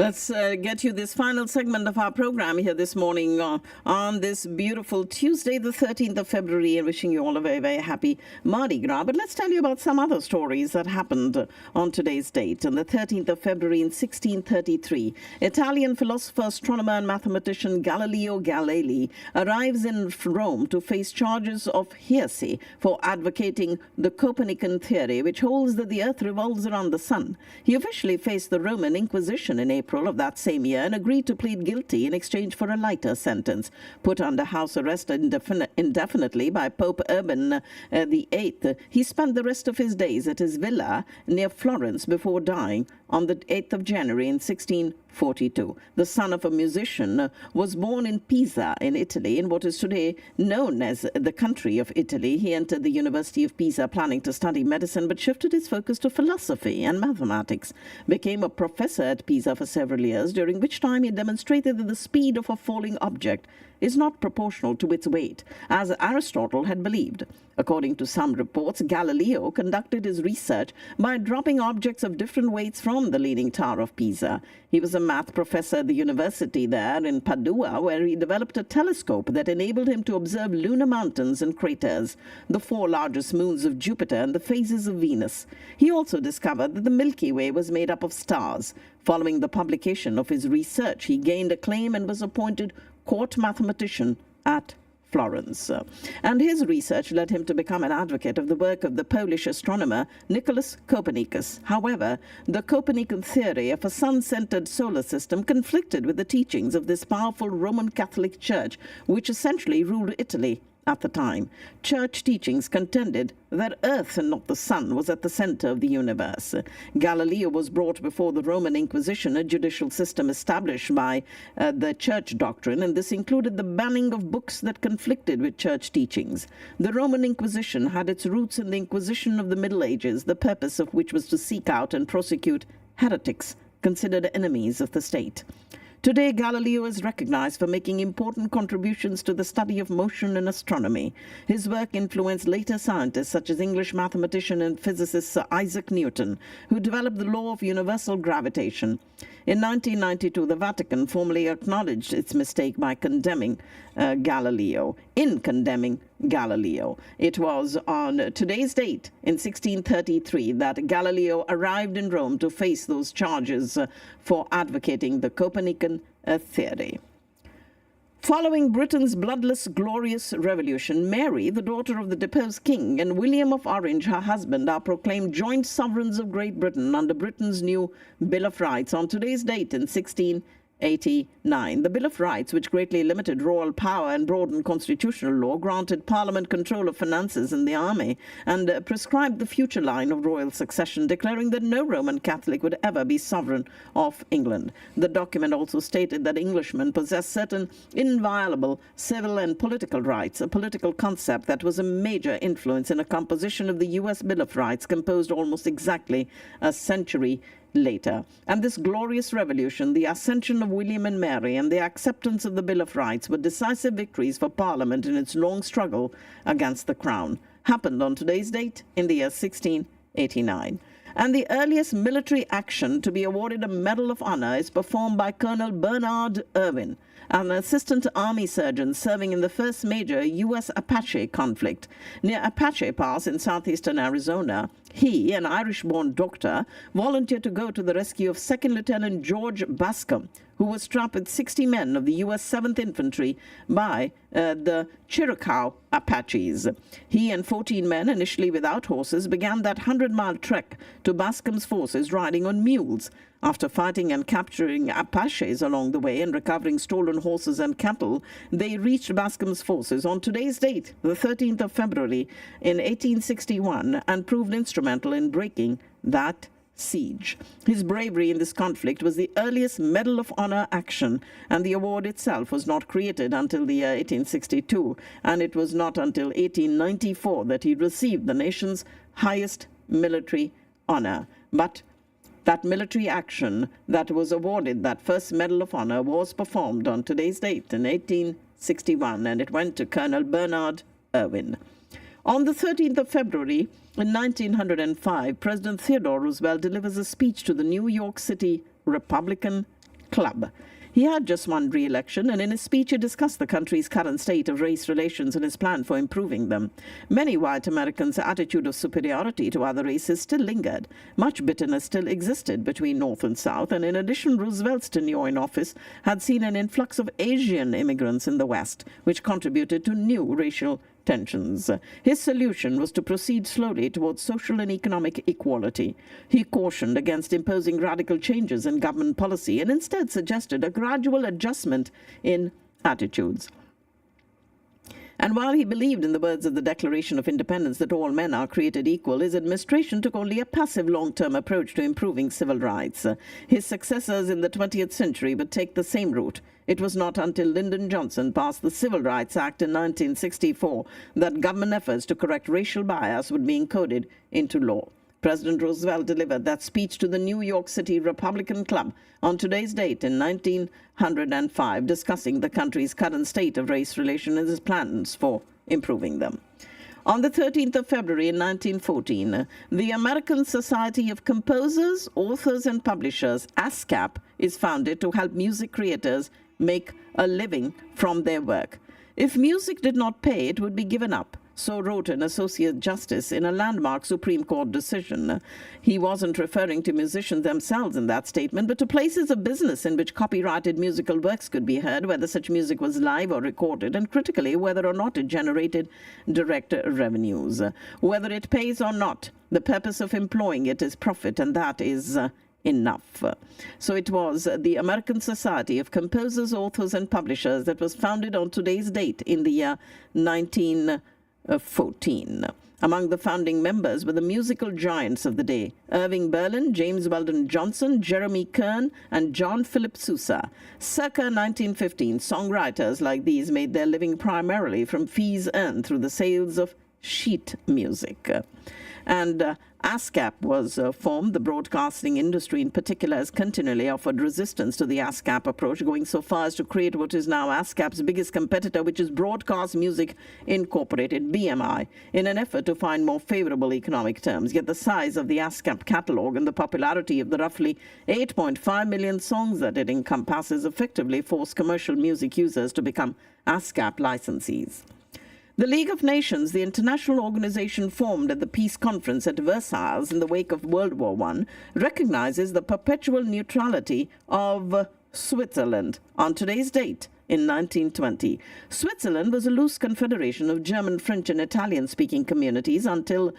Let's get you this final segment of our program here this morning on this beautiful Tuesday, the 13th of February, and wishing you all a very, very happy Mardi Gras. But let's tell you about some other stories that happened on today's date. On the 13th of February in 1633, Italian philosopher, astronomer, and mathematician Galileo Galilei arrives in Rome to face charges of heresy for advocating the Copernican theory, which holds that the Earth revolves around the Sun. He officially faced the Roman Inquisition in April of that same year and agreed to plead guilty in exchange for a lighter sentence. Put under house arrest indefinitely by Pope Urban VIII, he spent the rest of his days at his villa near Florence before dying on the 8th of January in 1642. The son of a musician, was born in Pisa in Italy, in what is today known as the country of Italy. He entered the University of Pisa planning to study medicine, but shifted his focus to philosophy and mathematics. Became a professor at Pisa for several years, during which time he demonstrated that the speed of a falling object is not proportional to its weight, as Aristotle had believed. According to some reports, Galileo conducted his research by dropping objects of different weights from the Leaning Tower of Pisa. He was a math professor at the university there in Padua, where he developed a telescope that enabled him to observe lunar mountains and craters, the 4 largest moons of Jupiter, and the phases of Venus. He also discovered that the Milky Way was made up of stars. Following the publication of his research, he gained acclaim and was appointed court mathematician at Florence. And his research led him to become an advocate of the work of the Polish astronomer Nicholas Copernicus. However, the Copernican theory of a sun-centered solar system conflicted with the teachings of this powerful Roman Catholic Church, which essentially ruled Italy at the time. Church teachings contended that Earth and not the Sun was at the center of the universe. Galileo was brought before the Roman Inquisition, a judicial system established by the church doctrine, and this included the banning of books that conflicted with church teachings. The Roman Inquisition had its roots in the Inquisition of the Middle Ages, the purpose of which was to seek out and prosecute heretics considered enemies of the state. Today, Galileo is recognized for making important contributions to the study of motion and astronomy. His work influenced later scientists such as English mathematician and physicist Sir Isaac Newton, who developed the law of universal gravitation. In 1992, the Vatican formally acknowledged its mistake by condemning Galileo. It was on today's date in 1633 that Galileo arrived in Rome to face those charges for advocating the Copernican theory. Following Britain's bloodless, glorious revolution, Mary, the daughter of the deposed king, and William of Orange, her husband, are proclaimed joint sovereigns of Great Britain under Britain's new Bill of Rights on today's date in 1689. The Bill of Rights, which greatly limited royal power and broadened constitutional law, granted Parliament control of finances and the army, and prescribed the future line of royal succession, declaring that no Roman Catholic would ever be sovereign of England. The document also stated that Englishmen possessed certain inviolable civil and political rights, a political concept that was a major influence in a composition of the U.S. Bill of Rights composed almost exactly a century later. And this glorious revolution, the ascension of William and Mary, and the acceptance of the Bill of Rights were decisive victories for Parliament in its long struggle against the Crown. Happened on today's date in the year 1689. And the earliest military action to be awarded a Medal of Honor is performed by Colonel Bernard Irwin, an assistant army surgeon serving in the first major U.S. Apache conflict. Near Apache Pass in southeastern Arizona, he, an Irish-born doctor, volunteered to go to the rescue of 2nd Lieutenant George Bascom, who was trapped with 60 men of the U.S. 7th Infantry by the Chiricahua Apaches. He and 14 men, initially without horses, began that 100-mile trek to Bascom's forces riding on mules. After fighting and capturing Apaches along the way and recovering stolen horses and cattle, they reached Bascom's forces on today's date, the 13th of February in 1861, and proved instrumental in breaking that siege. His bravery in this conflict was the earliest Medal of Honor action, and the award itself was not created until the year 1862, and it was not until 1894 that he received the nation's highest military honor. But that military action that was awarded that first Medal of Honor was performed on today's date in 1861, and it went to Colonel Bernard Irwin. On the 13th of February in 1905, President Theodore Roosevelt delivers a speech to the New York City Republican club. He had just won re-election, and in his speech he discussed the country's current state of race relations and his plan for improving them. Many white Americans' attitude of superiority to other races still lingered. Much bitterness still existed between North and South, and in addition, Roosevelt's tenure in office had seen an influx of Asian immigrants in the West, which contributed to new racial tensions. His solution was to proceed slowly towards social and economic equality. He cautioned against imposing radical changes in government policy and instead suggested a gradual adjustment in attitudes. And while he believed in the words of the Declaration of Independence that all men are created equal, his administration took only a passive long-term approach to improving civil rights. His successors in the 20th century would take the same route. It was not until Lyndon Johnson passed the Civil Rights Act in 1964 that government efforts to correct racial bias would be encoded into law. President Roosevelt delivered that speech to the New York City Republican Club on today's date in 1905, discussing the country's current state of race relations and his plans for improving them. On the 13th of February in 1914, the American Society of Composers, Authors and Publishers, ASCAP, is founded to help music creators make a living from their work. If music did not pay, it would be given up. So wrote an Associate Justice in a landmark Supreme Court decision. He wasn't referring to musicians themselves in that statement, but to places of business in which copyrighted musical works could be heard, whether such music was live or recorded, and critically, whether or not it generated direct revenues. Whether it pays or not, the purpose of employing it is profit, and that is enough. So it was the American Society of Composers, Authors and Publishers that was founded on today's date in the year 1914. Among the founding members were the musical giants of the day: Irving Berlin, James Weldon Johnson, Jeremy Kern, and John Philip Sousa. Circa 1915, songwriters like these made their living primarily from fees earned through the sales of sheet music. And ASCAP was formed. The broadcasting industry in particular has continually offered resistance to the ASCAP approach, going so far as to create what is now ASCAP's biggest competitor, which is Broadcast Music Incorporated, BMI, in an effort to find more favorable economic terms. Yet the size of the ASCAP catalog and the popularity of the roughly 8.5 million songs that it encompasses effectively force commercial music users to become ASCAP licensees. The League of Nations, the international organization formed at the Peace Conference at Versailles in the wake of World War I, recognizes the perpetual neutrality of Switzerland on today's date in 1920. Switzerland was a loose confederation of German, French, and Italian-speaking communities until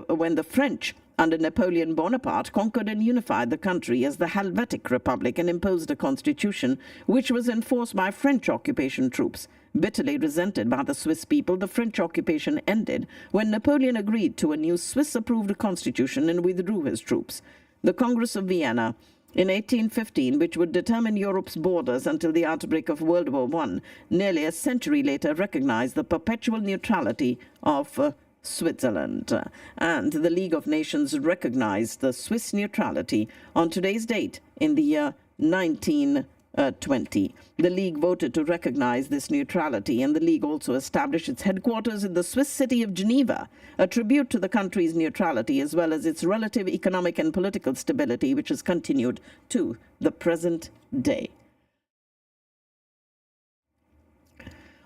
when the French, under Napoleon Bonaparte, conquered and unified the country as the Helvetic Republic and imposed a constitution which was enforced by French occupation troops. Bitterly resented by the Swiss people, the French occupation ended when Napoleon agreed to a new Swiss-approved constitution and withdrew his troops. The Congress of Vienna in 1815, which would determine Europe's borders until the outbreak of World War I, nearly a century later recognized the perpetual neutrality of Switzerland. And the League of Nations recognized the Swiss neutrality on today's date in the year 1920. The League voted to recognize this neutrality, and the League also established its headquarters in the Swiss city of Geneva, a tribute to the country's neutrality as well as its relative economic and political stability, which has continued to the present day.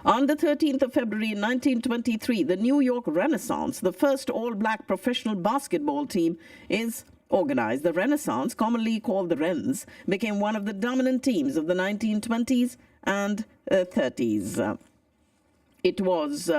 On the 13th of February 1923, the New York Renaissance, the first all-black professional basketball team, is organized. The Renaissance, commonly called the Wrens, became one of the dominant teams of the 1920s and 30s. It was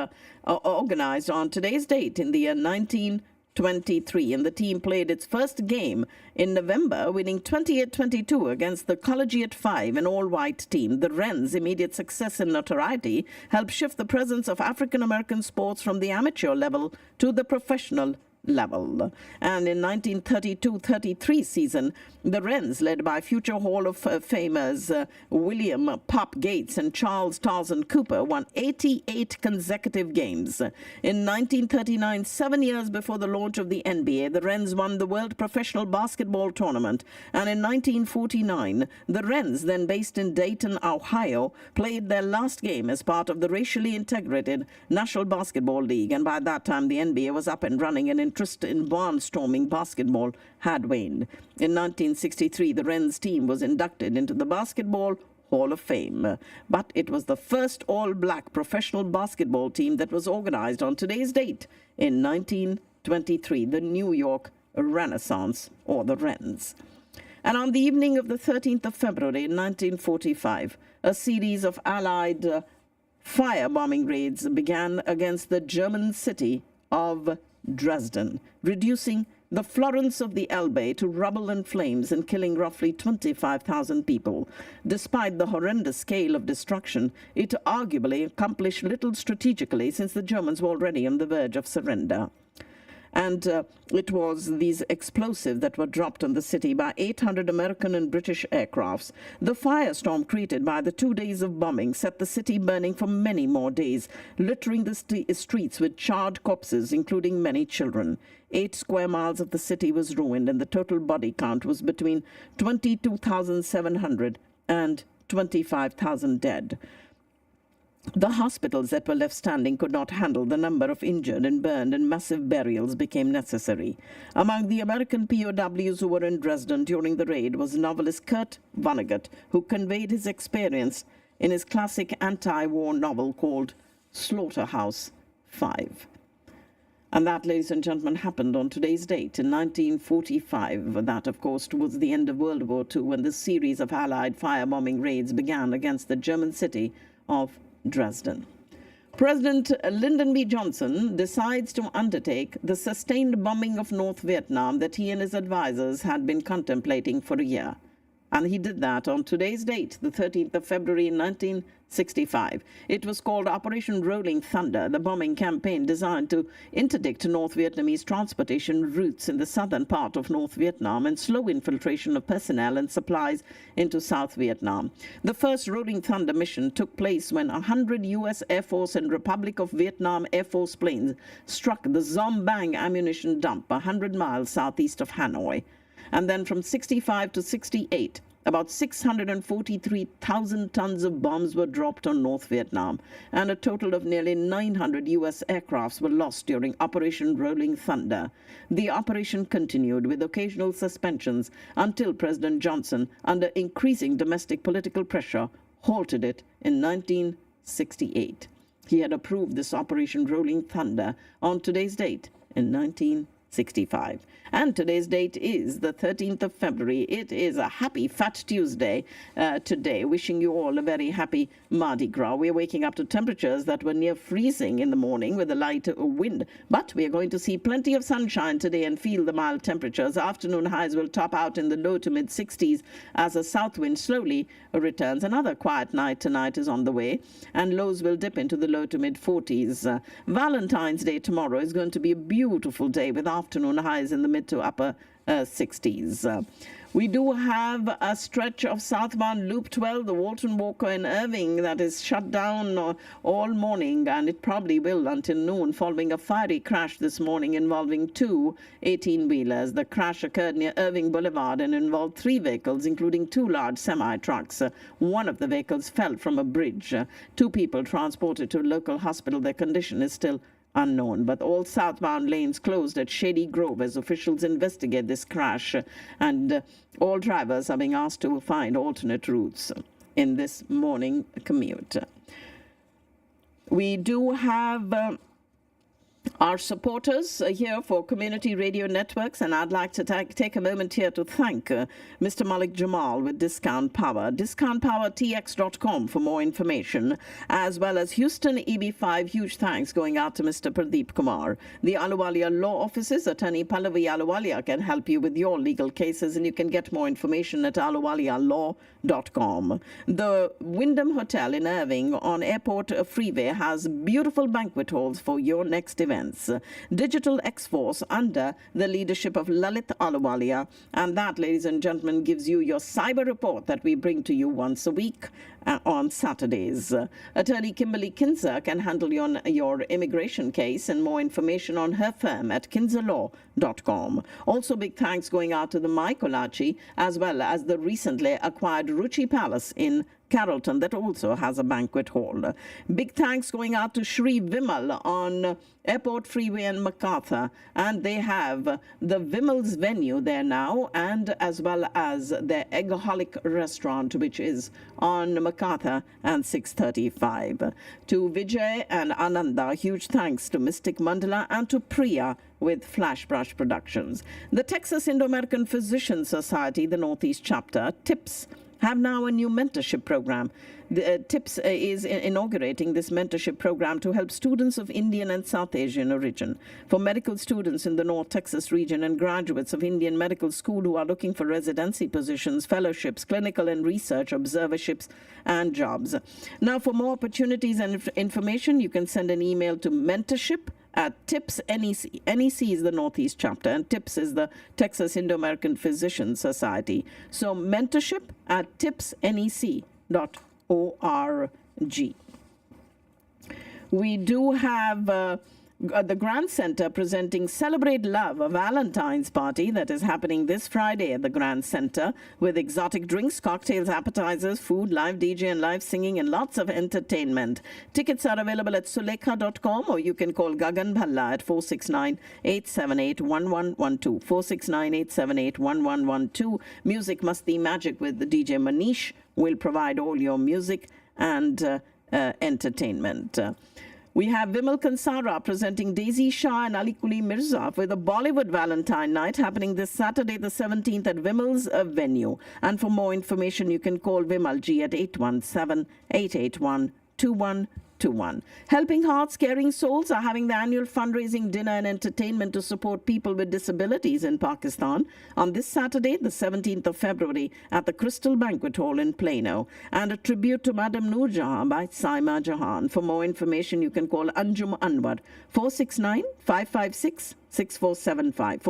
organized on today's date in the year 1923, and the team played its first game in November, winning 28-22 against the Collegiate Five, an all-white team. The Wrens' immediate success and notoriety helped shift the presence of African-American sports from the amateur level to the professional level. And in 1932-33 season, the Wrens, led by future Hall of Famers William Pop Gates and Charles Tarzan Cooper, won 88 consecutive games. In 1939, 7 years before the launch of the NBA, the Wrens won the World Professional Basketball Tournament. And in 1949, the Wrens, then based in Dayton, Ohio, played their last game as part of the racially integrated National Basketball League. And by that time, the NBA was up and running and in interest in barnstorming basketball had waned. In 1963, the Wrens team was inducted into the Basketball Hall of Fame, but it was the first all-black professional basketball team that was organized on today's date in 1923, the New York Renaissance, or the Wrens. And on the evening of the 13th of February 1945, a series of Allied firebombing raids began against the German city of Dresden, reducing the Florence of the Elbe to rubble and flames and killing roughly 25,000 people. Despite the horrendous scale of destruction, it arguably accomplished little strategically since the Germans were already on the verge of surrender. And it was these explosives that were dropped on the city by 800 American and British aircrafts. The firestorm created by the 2 days of bombing set the city burning for many more days, littering the streets with charred corpses, including many children. 8 square miles of the city was ruined, and the total body count was between 22,700 and 25,000 dead. The hospitals that were left standing could not handle the number of injured and burned, and massive burials became necessary. Among the American POWs who were in Dresden during the raid was novelist Kurt Vonnegut, who conveyed his experience in his classic anti-war novel called Slaughterhouse 5. And that, ladies and gentlemen, happened on today's date in 1945. That, of course, towards the end of World War II, when this series of Allied firebombing raids began against the German city of Dresden. President Lyndon B. Johnson decides to undertake the sustained bombing of North Vietnam that he and his advisors had been contemplating for a year. And he did that on today's date, the 13th of February 1965. It was called Operation Rolling Thunder, the bombing campaign designed to interdict North Vietnamese transportation routes in the southern part of North Vietnam and slow infiltration of personnel and supplies into South Vietnam. The first Rolling Thunder mission took place when 100 U.S. Air Force and Republic of Vietnam Air Force planes struck the Zom Bang ammunition dump 100 miles southeast of Hanoi. And then from 65 to 68, about 643,000 tons of bombs were dropped on North Vietnam, and a total of nearly 900 U.S. aircrafts were lost during Operation Rolling Thunder. The operation continued with occasional suspensions until President Johnson, under increasing domestic political pressure, halted it in 1968. He had approved this Operation Rolling Thunder on today's date in 1965. And today's date is the 13th of February. It is a happy Fat Tuesday today. Wishing you all a very happy Mardi Gras. We're waking up to temperatures that were near freezing in the morning with a light wind. But we are going to see plenty of sunshine today and feel the mild temperatures. Afternoon highs will top out in the low to mid 60s as a south wind slowly returns. Another quiet night tonight is on the way, and lows will dip into the low to mid 40s. Valentine's Day tomorrow is going to be a beautiful day with afternoon highs in the mid to upper 60s. We do have a stretch of southbound Loop 12, the Walton Walker in Irving, that is shut down all morning, and it probably will until noon, following a fiery crash this morning involving 2 18-wheelers. The crash occurred near Irving Boulevard and involved 3 vehicles, including 2 large semi-trucks. One of the vehicles fell from a bridge. 2 people transported to a local hospital. Their condition is still unknown, but all southbound lanes closed at Shady Grove as officials investigate this crash, and all drivers are being asked to find alternate routes in this morning commute. We do have our supporters here for Community Radio Networks, and I'd like to take a moment here to thank Mr. Malik Jamal with Discount Power. DiscountPowerTX.com for more information, as well as Houston EB5. Huge thanks going out to Mr. Pradeep Kumar. The Ahluwalia Law Offices, Attorney Pallavi Ahluwalia can help you with your legal cases, and you can get more information at ahluwalialaw.com. The Wyndham Hotel in Irving on Airport Freeway has beautiful banquet halls for your next events. Digital X-Force under the leadership of Lalit Ahluwalia, and that, ladies and gentlemen, gives you your cyber report that we bring to you once a week on Saturdays. Attorney Kimberly Kinzer can handle your immigration case, and more information on her firm at kinzerlaw.com. Also, big thanks going out to the Mai Kolachi, as well as the recently acquired Ruchi Palace in Carrollton, that also has a banquet hall. Big thanks going out to Shri Vimal on Airport Freeway and MacArthur, and they have the Vimal's venue there now, and as well as their Eggaholic restaurant, which is on MacArthur and 635. To Vijay and Ananda, huge thanks to Mystic Mandala and to Priya with Flash Brush Productions. The Texas Indo-American Physician Society, the Northeast chapter, TIPS, have now a new mentorship program. The TIPS is inaugurating this mentorship program to help students of Indian and South Asian origin. For medical students in the North Texas region and graduates of Indian Medical School who are looking for residency positions, fellowships, clinical and research observerships, and jobs. Now, for more opportunities and information, you can send an email to mentorship at TIPS NEC. NEC is the Northeast chapter, and TIPS is the Texas Indo-American Physician Society. So mentorship at tipsnec.org. We do have the Grand Center presenting Celebrate Love, a Valentine's party that is happening this Friday at the Grand Center with exotic drinks, cocktails, appetizers, food, live DJ and live singing, and lots of entertainment. Tickets are available at sulekha.com, or you can call Gagan Bhalla at 469-878-1112. 469-878-1112. Music Must Be Magic with the DJ Manish will provide all your music and entertainment. We have Vimal Kansara presenting Daisy Shah and Ali Kuli Mirza with a Bollywood Valentine night happening this Saturday the 17th at Vimal's venue. And for more information, you can call Vimal G at 817-881-2121. Helping Hearts, Caring Souls are having the annual fundraising dinner and entertainment to support people with disabilities in Pakistan on this Saturday, the 17th of February, at the Crystal Banquet Hall in Plano, and a tribute to Madam Noor Jahan by Saima Jahan. For more information, you can call Anjum Anwar, 469-556-6475,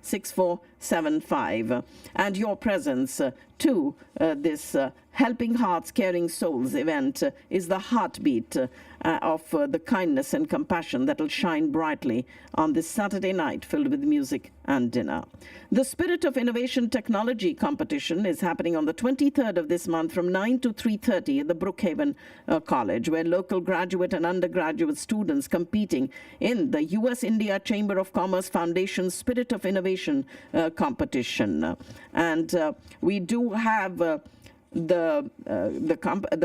469-556-6475. And your presence to this Helping Hearts, Caring Souls event is the heartbeat of the kindness and compassion that will shine brightly on this Saturday night filled with music and dinner. The Spirit of Innovation Technology competition is happening on the 23rd of this month from 9 to 3:30 at the Brookhaven College, where local graduate and undergraduate students competing in the U.S.-India Chamber of Commerce Foundation Spirit of Innovation competition. And we do have the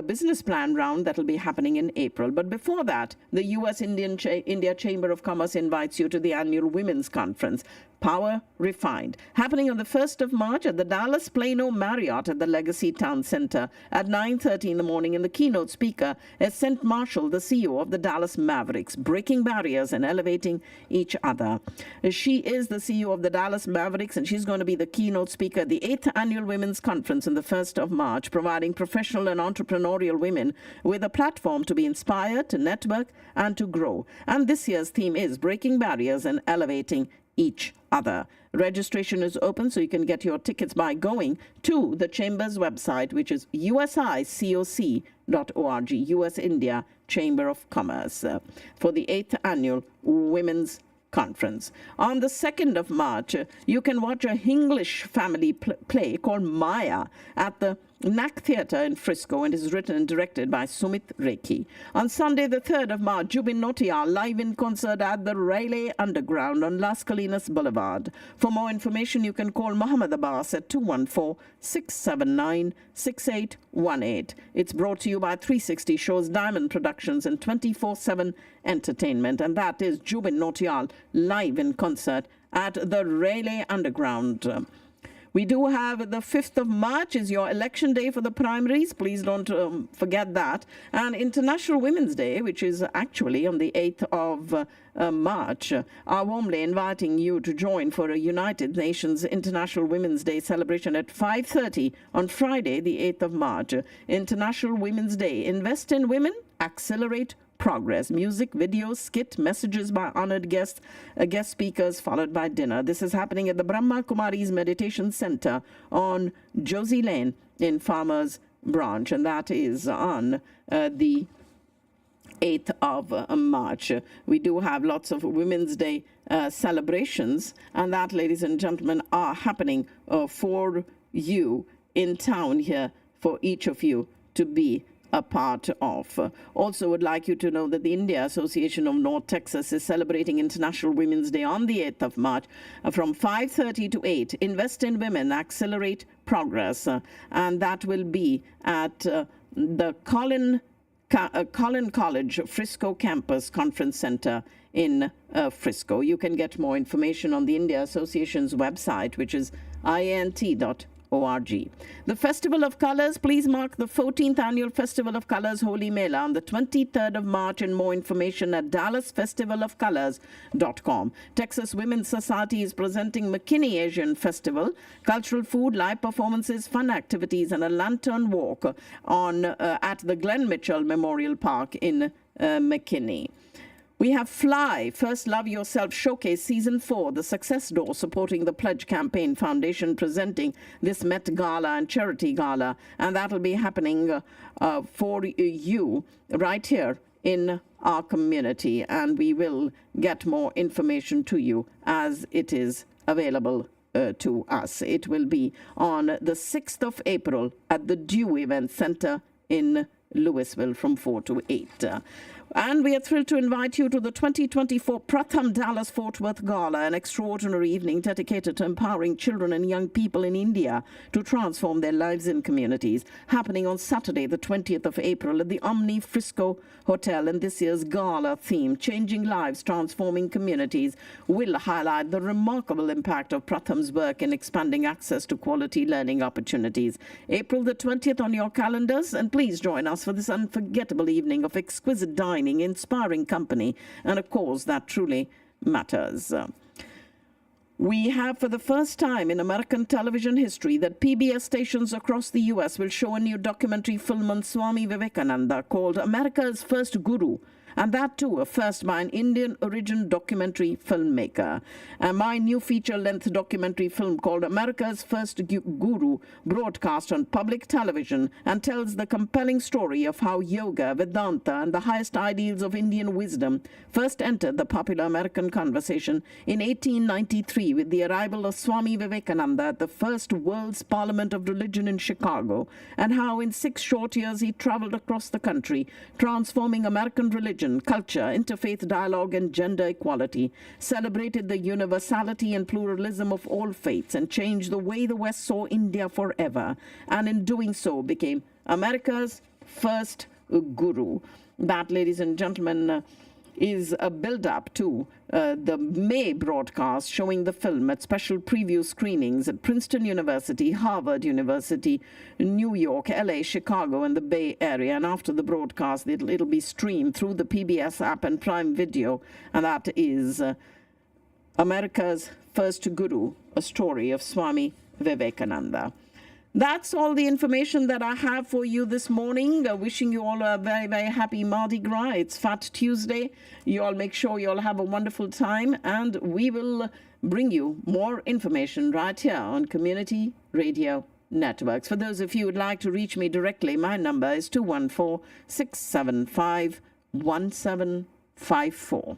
business plan round that will be happening in April. But before that, the U.S.-India Chamber of Commerce invites you to the annual Women's Conference, Power Refined, happening on the 1st of March at the Dallas Plano Marriott at the Legacy Town Center at 9:30 in the morning. And the keynote speaker is St. Marshall, the CEO of the Dallas Mavericks, breaking barriers and elevating each other. She is the CEO of the Dallas Mavericks, and she's going to be the keynote speaker at the 8th Annual Women's Conference on the 1st of March, providing professional and entrepreneurial women with a platform to be inspired, to network, and to grow. And this year's theme is breaking barriers and elevating each other. Registration is open, so you can get your tickets by going to the Chamber's website, which is usicoc.org, U.S. India Chamber of Commerce, for the 8th Annual Women's Conference. On the 2nd of March, you can watch a English family play called Maya at the NAC Theatre in Frisco, and is written and directed by Sumit Rekhi. On Sunday, the 3rd of March, Jubin Nautiyal live in concert at the Raleigh Underground on Las Colinas Boulevard. For more information, you can call Muhammad Abbas at 214-679-6818. It's brought to you by 360 Shows, Diamond Productions, and 24/7 Entertainment. And that is Jubin Nautiyal live in concert at the Raleigh Underground. We do have the 5th of March is your election day for the primaries. Please don't forget that. And International Women's Day, which is actually on the 8th of March, are warmly inviting you to join for a United Nations International Women's Day celebration at 5:30 on Friday, the 8th of March. International Women's Day. Invest in women, accelerate progress. Music, videos, skit, messages by honored guests, guest speakers, followed by dinner. This is happening at the Brahma Kumari's Meditation Center on Josie Lane in Farmers Branch, and that is on the 8th of March. We do have lots of Women's Day celebrations, and that, ladies and gentlemen, are happening for you in town here for each of you to be a part of. Also would like you to know that the India Association of North Texas is celebrating International Women's Day on the 8th of March from 5:30 to 8. Invest in women, accelerate progress. And that will be at the Collin College Frisco Campus Conference Center in Frisco. You can get more information on the India Association's website, which is iant.org. The Festival of Colors, please mark the 14th Annual Festival of Colors Holy Mela on the 23rd of March, and more information at dallasfestivalofcolors.com. Texas Women's Society is presenting McKinney Asian Festival, cultural food, live performances, fun activities, and a lantern walk on at the Glenn Mitchell Memorial Park in McKinney. We have Fly, First Love Yourself Showcase Season 4, the Success Door, supporting the Pledge Campaign Foundation, presenting this Met Gala and Charity Gala. And that'll be happening for you right here in our community. And we will get more information to you as it is available to us. It will be on the 6th of April at the Dew Event Center in Louisville from 4 to 8. And we are thrilled to invite you to the 2024 Pratham Dallas Fort Worth Gala, an extraordinary evening dedicated to empowering children and young people in India to transform their lives in communities, happening on Saturday, the 20th of April at the Omni Frisco Hotel. And this year's gala theme, Changing Lives, Transforming Communities, will highlight the remarkable impact of Pratham's work in expanding access to quality learning opportunities. April the 20th on your calendars, and please join us for this unforgettable evening of exquisite dining, inspiring company, and a cause that truly matters. We have, for the first time in American television history, that PBS stations across the U.S. will show a new documentary film on Swami Vivekananda called America's First Guru, and that too a first by an Indian origin documentary filmmaker. And my new feature-length documentary film called America's First Guru broadcast on public television and tells the compelling story of how yoga, Vedanta, and the highest ideals of Indian wisdom first entered the popular American conversation in 1893 with the arrival of Swami Vivekananda at the first World's Parliament of Religion in Chicago, and how in 6 short years he traveled across the country, transforming American religion, culture, interfaith dialogue, and gender equality, celebrated the universality and pluralism of all faiths, and changed the way the West saw India forever, and in doing so became America's first guru. That, ladies and gentlemen, is a build-up to the May broadcast showing the film at special preview screenings at Princeton University, Harvard University, New York, LA, Chicago, and the Bay Area. And after the broadcast, it'll be streamed through the PBS app and Prime Video. And that is America's First Guru, a story of Swami Vivekananda. That's all the information that I have for you this morning. Wishing you all a very, very happy Mardi Gras. It's Fat Tuesday. You all make sure you all have a wonderful time, and we will bring you more information right here on Community Radio Networks. For those of you who would like to reach me directly, my number is 214-675-1754.